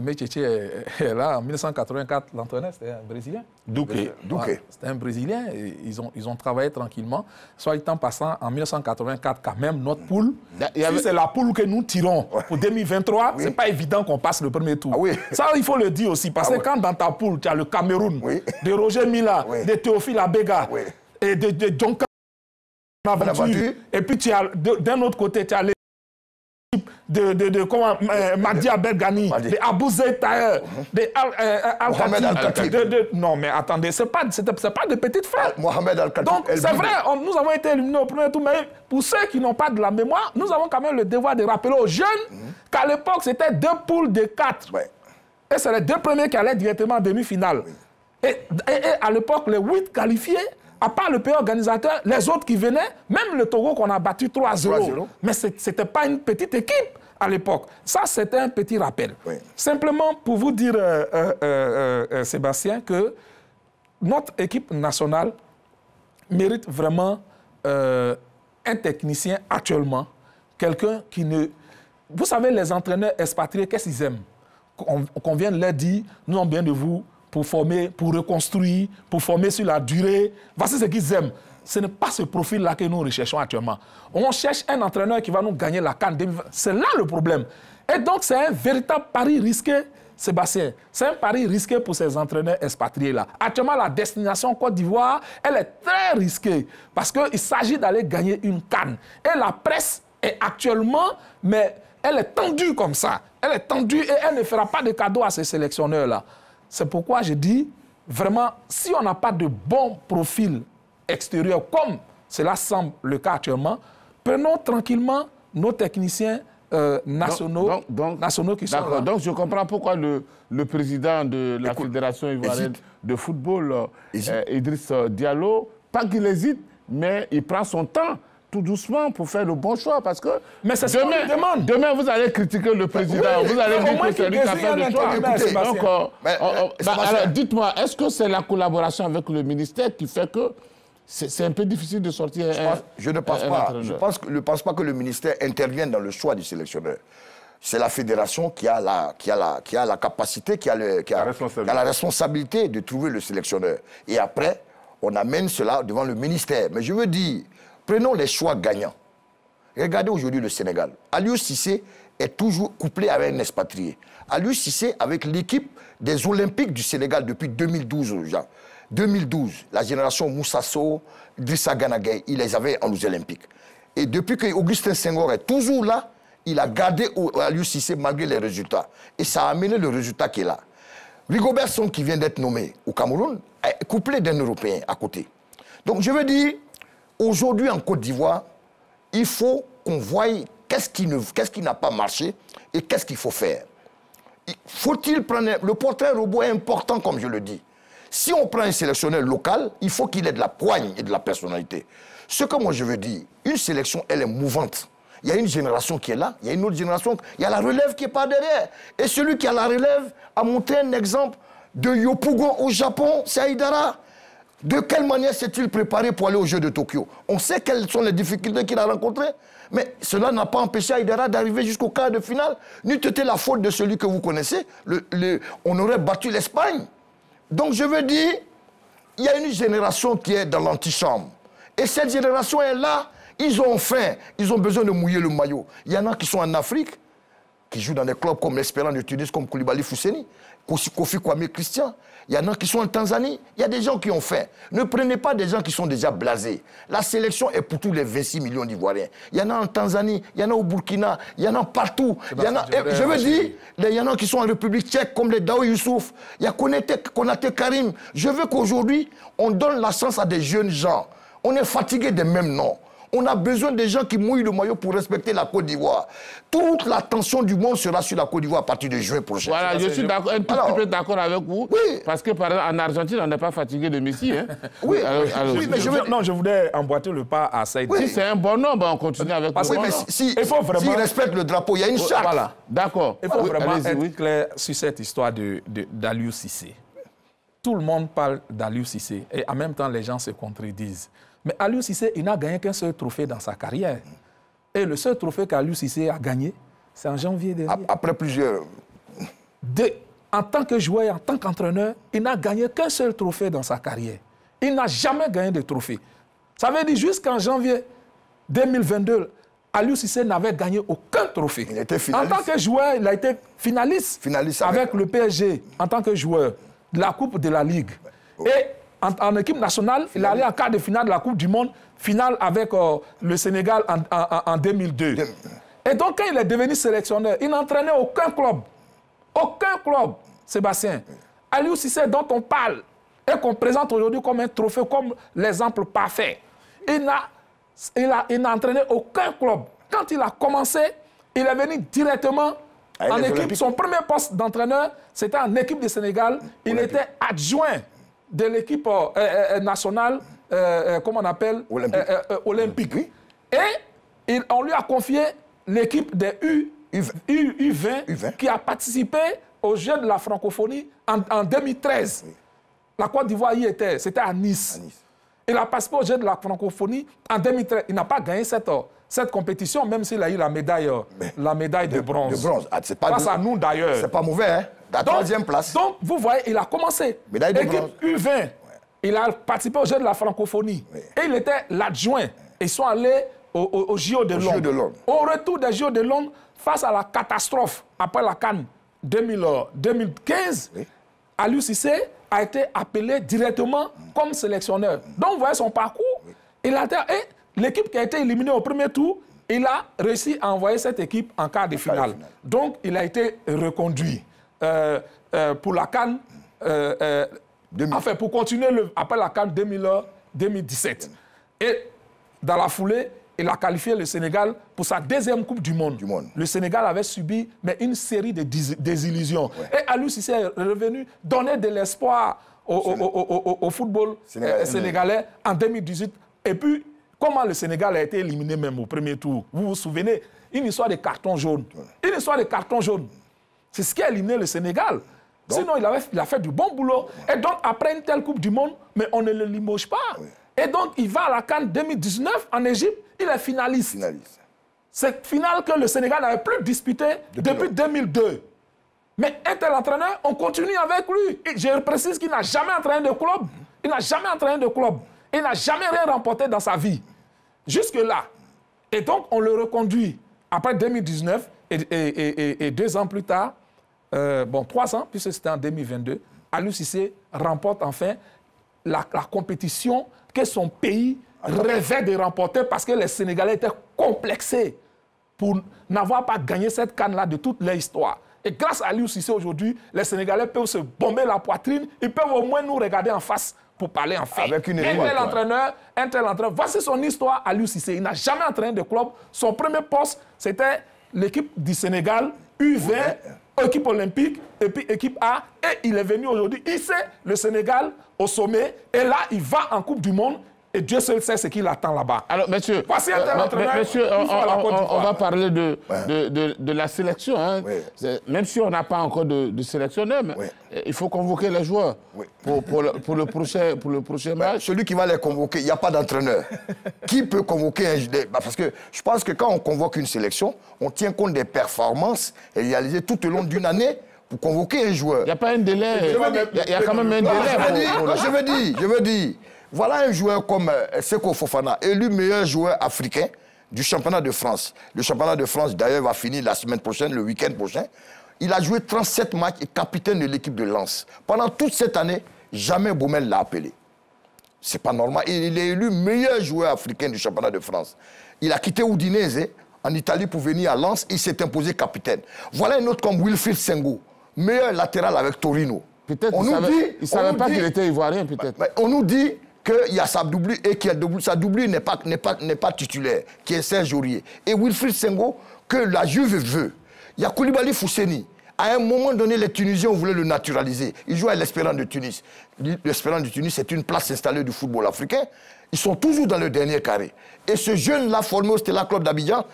Mecheche est là en 1984. L'entraîneur, c'était un Brésilien. Douquet. C'était un Brésilien. Et ils ont travaillé tranquillement. Soit en passant, en 1984, quand même, notre poule, si c'est la poule que nous tirons pour 2023, ce n'est pas évident qu'on passe le premier tour. Ça, il faut le dire aussi. Parce que quand dans ta poule, tu as le Cameroun, de Roger Mila, de Théophile Abega, et de John Bonaventure, et puis tu as d'un autre côté, tu as l'équipe de Madi Abelgani, de Abou Zaid Taher, de Mohamed Al-Khatib. Non, mais attendez, ce n'est pas de petites frères. Mohamed Al-Khatib. Donc, c'est vrai, nous avons été éliminés au premier tour, mais pour ceux qui n'ont pas de la mémoire, nous avons quand même le devoir de rappeler aux jeunes qu'à l'époque, c'était 2 poules de 4. Et c'est les 2 premiers qui allaient directement en demi-finale. Et à l'époque, les 8 qualifiés, à part le pays organisateur, les autres qui venaient, même le Togo qu'on a battu 3-0. Mais ce n'était pas une petite équipe à l'époque. Ça, c'était un petit rappel. Simplement pour vous dire, Sébastien, que notre équipe nationale mérite vraiment un technicien actuellement, quelqu'un qui ne... Vous savez, les entraîneurs expatriés, qu'est-ce qu'ils aiment? Qu'on vienne leur dire, nous avons bien de vous, pour former, pour reconstruire, pour former sur la durée. Voici ce qu'ils aiment. Ce n'est pas ce profil-là que nous recherchons actuellement. On cherche un entraîneur qui va nous gagner la CAN 2020. C'est là le problème. Et donc, c'est un véritable pari risqué, Sébastien. C'est un pari risqué pour ces entraîneurs expatriés-là. Actuellement, la destination Côte d'Ivoire, elle est très risquée parce qu'il s'agit d'aller gagner une CAN. Et la presse est actuellement, mais elle est tendue comme ça. Elle est tendue et elle ne fera pas de cadeau à ces sélectionneurs-là. C'est pourquoi je dis, vraiment, si on n'a pas de bon profil extérieur, comme cela semble le cas actuellement, prenons tranquillement nos techniciens nationaux qui sont là. Donc je comprends pourquoi le président de la Fédération ivoirienne de football, Idriss Diallo, pas qu'il hésite, mais il prend son temps, tout doucement, pour faire le bon choix. Parce que demain, vous allez critiquer le président, vous allez dire que c'est lui qui a fait le choix. Alors, dites-moi, est-ce que c'est la collaboration avec le ministère qui fait que c'est un peu difficile de sortir Je ne pense pas. Je ne pense pas que le ministère intervienne dans le choix du sélectionneur. C'est la fédération qui a la capacité, qui a la responsabilité de trouver le sélectionneur. Et après, on amène cela devant le ministère. Mais je veux dire, prenons les choix gagnants. Regardez aujourd'hui le Sénégal. Aliou Cissé est toujours couplé avec un expatrié. Aliou Cissé avec l'équipe des Olympiques du Sénégal depuis 2012. 2012, la génération Moussa Sow, Idrissa Gana Gueye, il les avait en aux Olympiques. Et depuis que Augustin Senghor est toujours là, il a gardé Aliou Cissé malgré les résultats. Et ça a amené le résultat qui est là. Rigobert Song, qui vient d'être nommé au Cameroun, est couplé d'un Européen à côté. Donc je veux dire, aujourd'hui en Côte d'Ivoire, il faut qu'on voie qu'est-ce qui n'a pas marché et qu'est-ce qu'il faut faire. Faut-il prendre... Le portrait robot est important, comme je le dis. Si on prend un sélectionneur local, il faut qu'il ait de la poigne et de la personnalité. Ce que moi je veux dire, une sélection, elle est mouvante. Il y a une génération qui est là, il y a une autre génération, il y a la relève qui n'est pas derrière. Et celui qui a la relève a montré un exemple de Yopougon au Japon, c'est Haïdara. De quelle manière s'est-il préparé pour aller aux Jeux de Tokyo? On sait quelles sont les difficultés qu'il a rencontrées, mais cela n'a pas empêché Haïdara d'arriver jusqu'au quart de finale. N'eût été la faute de celui que vous connaissez, on aurait battu l'Espagne. Donc je veux dire, il y a une génération qui est dans l'antichambre. Et cette génération est là, ils ont faim, ils ont besoin de mouiller le maillot. Il y en a qui sont en Afrique, qui jouent dans des clubs comme l'Espérance de Tunis, comme Koulibaly Fousseni, Kofi Kwame Christian. Il y en a qui sont en Tanzanie, il y a des gens qui ont faim. Ne prenez pas des gens qui sont déjà blasés. La sélection est pour tous les 26 millions d'Ivoiriens. Il y en a en Tanzanie, il y en a au Burkina, il y en a partout. Je veux dire, il y en a qui sont en République tchèque, comme les Dao Youssouf. Il y a Konaté Karim. Je veux qu'aujourd'hui, on donne la chance à des jeunes gens. On est fatigué des mêmes noms. On a besoin des gens qui mouillent le maillot pour respecter la Côte d'Ivoire. Toute l'attention du monde sera sur la Côte d'Ivoire à partir de juin prochain. Voilà, je suis un tout petit peu d'accord avec vous. Oui. Parce que par exemple, en Argentine, on n'est pas fatigué de Messi. Hein. Oui, oui, mais je voulais emboîter le pas à Saïd. Si c'est un bon nom, ben on continue avec le bon nom. S'il respecte le drapeau, il y a une charte. Voilà, d'accord. Il faut vraiment être clair sur cette histoire d'Aliou Cissé. tout le monde parle d'Aliou Cissé et en même temps, les gens se contredisent. Mais Aliou Cissé, il n'a gagné qu'un seul trophée dans sa carrière. Et le seul trophée qu'Aliou Cissé a gagné, c'est en janvier dernier. Après plusieurs... En tant que joueur, en tant qu'entraîneur, il n'a gagné qu'un seul trophée dans sa carrière. Il n'a jamais gagné de trophée. Ça veut dire jusqu'en janvier 2022, Aliou Cissé n'avait gagné aucun trophée. Il était finaliste. En tant que joueur, il a été finaliste avec le PSG, en tant que joueur, de la Coupe de la Ligue. Et en équipe nationale, il est allé en quart de finale de la Coupe du Monde, finale avec le Sénégal en 2002. Et donc, quand il est devenu sélectionneur, il n'entraînait aucun club. Aucun club, Sébastien. Aliou Cissé, dont on parle et qu'on présente aujourd'hui comme un trophée, comme l'exemple parfait, il n'a entraîné aucun club. Quand il a commencé, il est venu directement en équipe. Son premier poste d'entraîneur, c'était en équipe du Sénégal. Il était adjoint de l'équipe nationale, comment on appelle, olympique. Et on lui a confié l'équipe des U20 qui a participé aux Jeux de la francophonie en 2013. Oui. La Côte d'Ivoire y était, c'était à Nice. Il a participé aux Jeux de la francophonie en 2013. Il n'a pas gagné cette compétition, même s'il a eu la médaille de bronze. De bronze. Face à nous d'ailleurs. C'est pas mauvais, hein? La troisième place. Donc, vous voyez, il a commencé. Médaille de bronze. U20. Ouais. Il a participé aux Jeux de la francophonie. Oui. Et il était l'adjoint. Ils sont allés au JO de Londres. Au retour des JO de Londres, face à la catastrophe après la CAN 2015, oui. Aliou Cissé a été appelé directement comme sélectionneur. Donc, vous voyez son parcours. Oui. Et l'équipe qui a été éliminée au premier tour, il a réussi à envoyer cette équipe en quart de finale. Donc, il a été reconduit pour la CAN, enfin, pour continuer après la CAN 2017. Et dans la foulée, il a qualifié le Sénégal pour sa deuxième Coupe du Monde. Le Sénégal avait subi une série de désillusions. Ouais. Et Aliou Cissé est revenu donner de l'espoir au football sénégalais en 2018. Et puis, comment le Sénégal a été éliminé même au premier tour? Vous vous souvenez? Une histoire de carton jaune. Une histoire de carton jaune. C'est ce qui a éliminé le Sénégal. Donc, sinon, il a fait du bon boulot. Et donc, après une telle Coupe du Monde, mais on ne le limoge pas. Ouais. Et donc, il va à la CAN 2019 en Égypte, il est finaliste. C'est finale que le Sénégal n'avait plus disputé depuis 2002. Mais un tel entraîneur, on continue avec lui. Et je précise qu'il n'a jamais entraîné de club. Il n'a jamais entraîné de club. Il n'a jamais rien remporté dans sa vie. Jusque-là. Et donc, on le reconduit après 2019 et 2 ans plus tard, 3 ans, puisque c'était en 2022, Aliou Cissé remporte enfin la compétition que son pays rêvait de remporter parce que les Sénégalais étaient complexés pour n'avoir pas gagné cette CAN-là de toute leur histoire. Et grâce à Aliou Cissé aujourd'hui, les Sénégalais peuvent se bomber la poitrine, ils peuvent au moins nous regarder en face pour parler en fait. Avec une un tel entraîneur, voici son histoire, Aliou Cissé. Il n'a jamais entraîné de club. Son premier poste, c'était l'équipe du Sénégal, U20, équipe olympique, et puis équipe A. Et il est venu aujourd'hui hisser le Sénégal au sommet. Et là, il va en Coupe du Monde. Et Dieu seul sait ce qu'il attend là-bas. Alors, monsieur, on va parler de la sélection. Hein. Oui. Même si on n'a pas encore de sélectionneur, mais il faut convoquer les joueurs pour le prochain match. Celui qui va les convoquer, il n'y a pas d'entraîneur. Qui peut convoquer un joueur? Parce que je pense que quand on convoque une sélection, on tient compte des performances réalisées tout au long d'une année pour convoquer un joueur. Il n'y a pas un délai. Il y a quand même un délai. Je veux dire. Voilà un joueur comme Seko Fofana, élu meilleur joueur africain du championnat de France. Le championnat de France, d'ailleurs, va finir la semaine prochaine, le week-end prochain. Il a joué 37 matchs et capitaine de l'équipe de Lens. Pendant toute cette année, jamais Baumel l'a appelé. C'est pas normal. Il est élu meilleur joueur africain du championnat de France. Il a quitté Udinese en Italie pour venir à Lens. Il s'est imposé capitaine. Voilà un autre comme Wilfried Senghou, meilleur latéral avec Torino. Peut-être qu'il ne savait pas qu'il était ivoirien, peut-être. On nous dit qu'il y a sa doublure et que sa doublure n'est pas titulaire, qui est Serge Aurier. Et Wilfried Senghou, que la Juve veut. Il y a Koulibaly Fousseni. À un moment donné, les Tunisiens voulaient le naturaliser. Il joue à l'Espérance de Tunis. L'Espérance de Tunis, c'est une place installée du football africain. Ils sont toujours dans le dernier carré. Et ce jeune-là, formé au Stella Club d'Abidjan,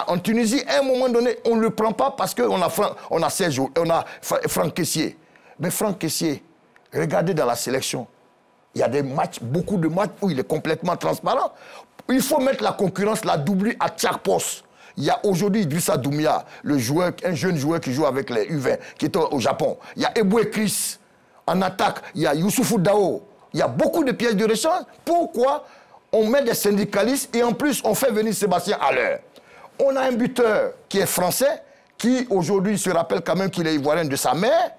en Tunisie, à un moment donné, on ne le prend pas parce qu'on a Franck Kessié. Mais Franck Kessié, Regardez dans la sélection. Il y a des matchs, beaucoup de matchs où il est complètement transparent. Il faut mettre la concurrence, la doubler à chaque poste. Il y a aujourd'hui Idrissa Doumbia, un jeune joueur qui joue avec les U20, qui est au Japon. Il y a Eboué Chris en attaque. Il y a Youssoufou Dao. Il y a beaucoup de pièces de rechange. Pourquoi on met des syndicalistes et en plus on fait venir Sébastien Haller? On a un buteur qui est français, qui aujourd'hui se rappelle quand même qu'il est ivoirien de sa mère.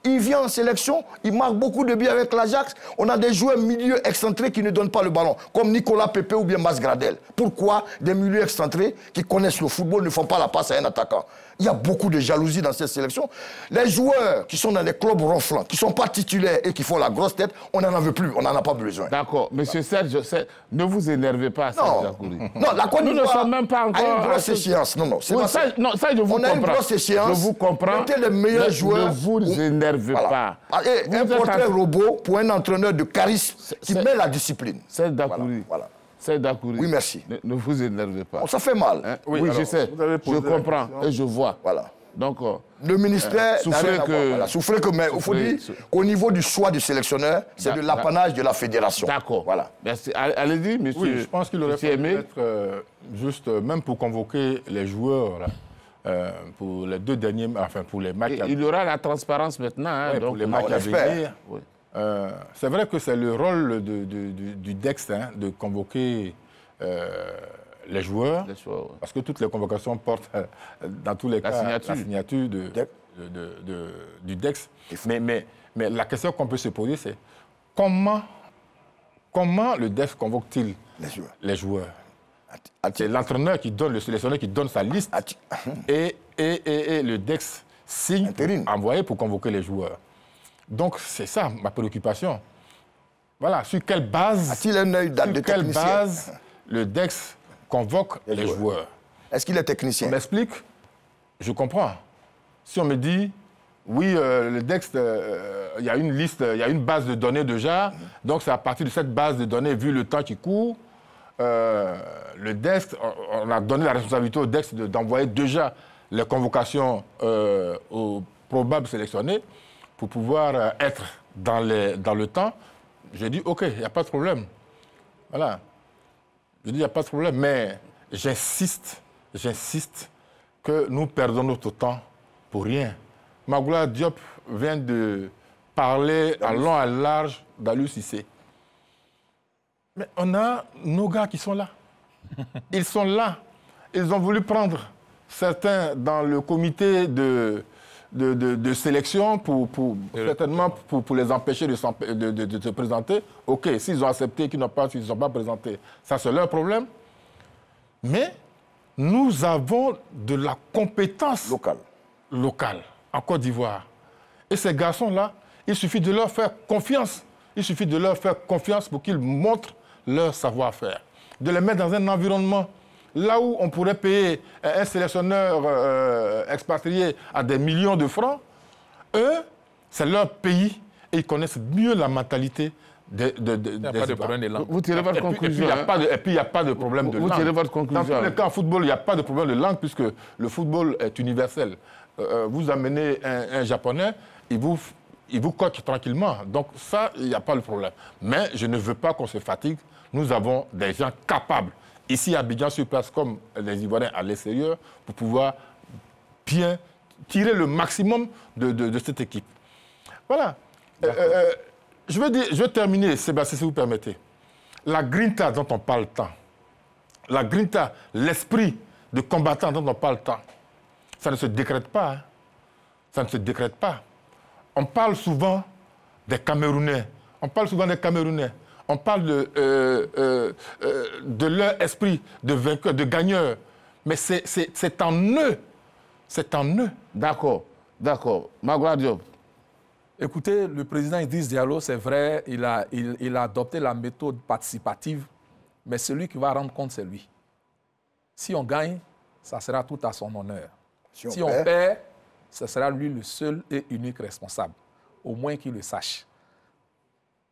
Il vient en sélection, il marque beaucoup de buts avec l'Ajax. On a des joueurs milieux excentrés qui ne donnent pas le ballon, comme Nicolas Pepe ou bien Mas Gradel. Pourquoi des milieux excentrés qui connaissent le football ne font pas la passe à un attaquant? Il y a beaucoup de jalousie dans cette sélection. Les joueurs qui sont dans les clubs ronflants, qui ne sont pas titulaires et qui font la grosse tête, on n'en veut plus, on n'en a pas besoin. D'accord. Monsieur Serge, ne vous énervez pas, Serge Akouri. Non, la Côte Nous ne d'Ivoire sommes même pas encore... a une grosse échéance. Non, c'est oui, pas ça, non, ça, je vous on comprends. a une grosse échéance. Je vous comprends. Mettez les meilleurs joueurs. Ne vous énervez pas. Et un portrait robot pour un entraîneur de charisme qui met la discipline. Serge Akouri. Voilà. Serge Akouri. Oui, merci. Ne vous énervez pas. Bon, ça fait mal. Hein? Oui, alors, je sais. Je comprends et je vois. Voilà. Donc, le ministère souffrez que... Voilà, souffrez que... Mais il faut dire qu'au niveau du choix du sélectionneur, c'est de l'apanage de la fédération. D'accord. Voilà. Merci. Allez-y, monsieur. Oui, je pense qu'il aurait fallu être juste, même pour convoquer les joueurs, là, pour les deux derniers, enfin pour les matchs... Il y aura la transparence maintenant. Hein, ouais, donc, pour les matchs à venir. Oui. C'est vrai que c'est le rôle du DEX de convoquer les joueurs, parce que toutes les convocations portent, dans tous les cas, la signature du DEX. Mais la question qu'on peut se poser, c'est comment le DEX convoque-t-il les joueurs? C'est l'entraîneur qui donne, le sélectionneur qui donne sa liste, et le DEX signe pour envoyer pour convoquer les joueurs. Donc, c'est ça ma préoccupation. Voilà, sur quelle base, le DEX convoque les joueurs. Est-ce qu'il est technicien? On m'explique, je comprends. Si on me dit, oui, le DEX, il y a une liste, il y a une base de données déjà, donc c'est à partir de cette base de données, vu le temps qui court, le DEX, on a donné la responsabilité au DEX d'envoyer déjà les convocations aux probables sélectionnés pour pouvoir être dans le temps. J'ai dit, OK, il n'y a pas de problème. Voilà. Je dis, il n'y a pas de problème, mais j'insiste que nous perdons notre temps pour rien. Magoula Diop vient de parler à long et à large d'Aliou Cissé. Mais on a nos gars qui sont là. Ils sont là. Ils ont voulu prendre certains dans le comité de sélection certainement pour les empêcher de se présenter. OK, s'ils ont accepté qu'ils ne sont pas présentés, ça c'est leur problème. Mais nous avons de la compétence locale en Côte d'Ivoire. Et ces garçons-là, il suffit de leur faire confiance. Il suffit de leur faire confiance pour qu'ils montrent leur savoir-faire. De les mettre dans un environnement là où on pourrait payer un sélectionneur expatrié à des millions de francs, eux, c'est leur pays et ils connaissent mieux la mentalité des Ivoiriens. Vous tirez votre conclusion. Et puis, il n'y a pas de problème de langue. Vous tirez votre conclusion. Dans tous les cas, en football, il n'y a pas de problème de langue puisque le football est universel. Vous amenez un Japonais, il vous coach tranquillement. Donc ça, il n'y a pas de problème. Mais je ne veux pas qu'on se fatigue. Nous avons des gens capables, ici à Abidjan sur place, comme les Ivoiriens à l'extérieur, pour pouvoir bien tirer le maximum de cette équipe. Voilà. Je veux terminer, Sébastien, si vous permettez. La grinta dont on parle tant, la grinta, l'esprit de combattant dont on parle tant, ça ne se décrète pas. Hein. Ça ne se décrète pas. On parle souvent des Camerounais. On parle de leur esprit de vainqueur, de gagneur. Mais c'est en eux. C'est en eux. D'accord. Magoula Diop. Écoutez, le président Idriss Diallo, c'est vrai, il a adopté la méthode participative, mais celui qui va rendre compte, c'est lui. Si on gagne, ça sera tout à son honneur. Si on perd, ce sera lui le seul et unique responsable. Au moins qu'il le sache.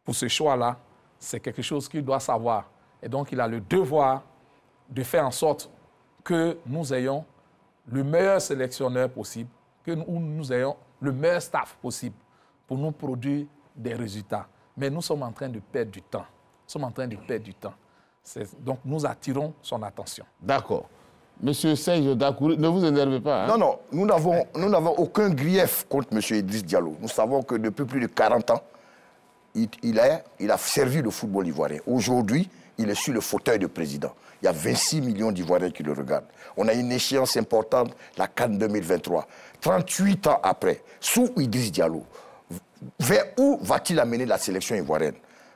Pour ce choix-là, c'est quelque chose qu'il doit savoir. Et donc, il a le devoir de faire en sorte que nous ayons le meilleur sélectionneur possible, que nous ayons le meilleur staff possible pour nous produire des résultats. Mais nous sommes en train de perdre du temps. Donc, nous attirons son attention. D'accord. Monsieur Serge Dakouri, ne vous énervez pas. Hein? Non, nous n'avons aucun grief contre M. Idriss Diallo. Nous savons que depuis plus de 40 ans, il a servi le football ivoirien. Aujourd'hui, il est sur le fauteuil de président. Il y a 26 millions d'Ivoiriens qui le regardent. On a une échéance importante, la CAN 2023. 38 ans après, sous Idriss Diallo, vers où va-t-il amener la sélection ivoirienne?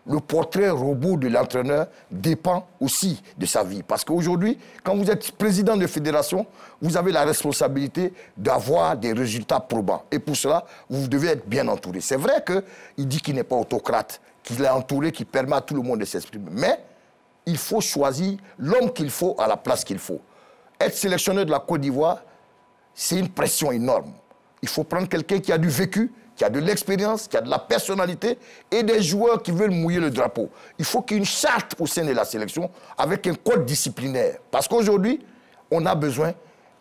Le portrait robot de l'entraîneur dépend aussi de sa vie. Parce qu'aujourd'hui, quand vous êtes président de fédération, vous avez la responsabilité d'avoir des résultats probants. Et pour cela, vous devez être bien entouré. C'est vrai qu'il dit qu'il n'est pas autocrate, qu'il est entouré, qu'il permet à tout le monde de s'exprimer. Mais il faut choisir l'homme qu'il faut à la place qu'il faut. Être sélectionneur de la Côte d'Ivoire, c'est une pression énorme. Il faut prendre quelqu'un qui a du vécu, qui a de l'expérience, qui a de la personnalité et des joueurs qui veulent mouiller le drapeau. Il faut qu'il y ait une charte au sein de la sélection avec un code disciplinaire. Parce qu'aujourd'hui, on a besoin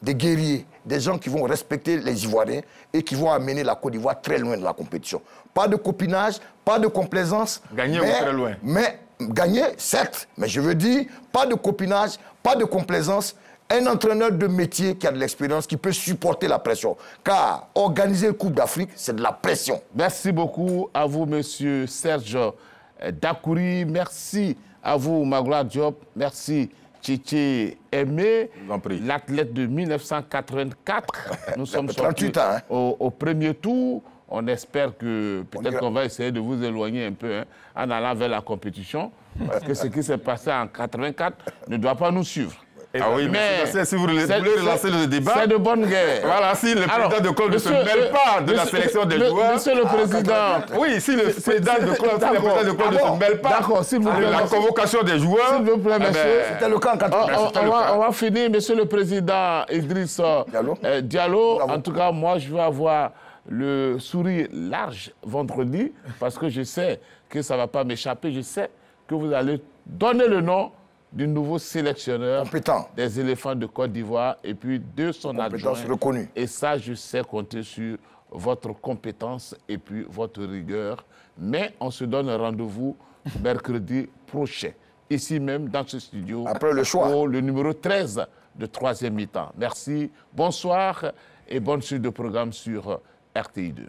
des guerriers, des gens qui vont respecter les Ivoiriens et qui vont amener la Côte d'Ivoire très loin de la compétition. Pas de copinage, pas de complaisance. Gagner très loin. Mais gagner, certes, mais je veux dire, pas de copinage, pas de complaisance. Un entraîneur de métier qui a de l'expérience, qui peut supporter la pression. Car organiser une Coupe d'Afrique, c'est de la pression. Merci beaucoup à vous, monsieur Serge Dakouri. Merci à vous, Magloire Diop. Merci, Tchétché Aimé, l'athlète de 1984. Nous sommes 38 ans, hein. au premier tour. On espère que peut-être qu'on va essayer de vous éloigner un peu en allant vers la compétition. Parce que ce qui s'est passé en 84 ne doit pas nous suivre. Ah oui, mais si vous voulez relancer le débat, c'est de bonne guerre. Voilà, si le président de club ne se mêle pas de la sélection des joueurs... Monsieur le président... Oui, si le président de club ne se mêle pas de la convocation des joueurs... S'il vous plaît, monsieur. C'était le cas en 80. On va finir, monsieur le président Idriss Diallo. En tout cas, moi, je vais avoir le sourire large vendredi parce que je sais que ça ne va pas m'échapper. Je sais que vous allez donner le nom du nouveau sélectionneur compétent des éléphants de Côte d'Ivoire et puis de son adjoint. Reconnu. Et ça, je sais compter sur votre compétence et puis votre rigueur. Mais on se donne un rendez-vous mercredi prochain, ici même dans ce studio. Après le choix. Pour le numéro 13 de 3e mi-temps. Merci, bonsoir et bonne suite de programme sur RTI2.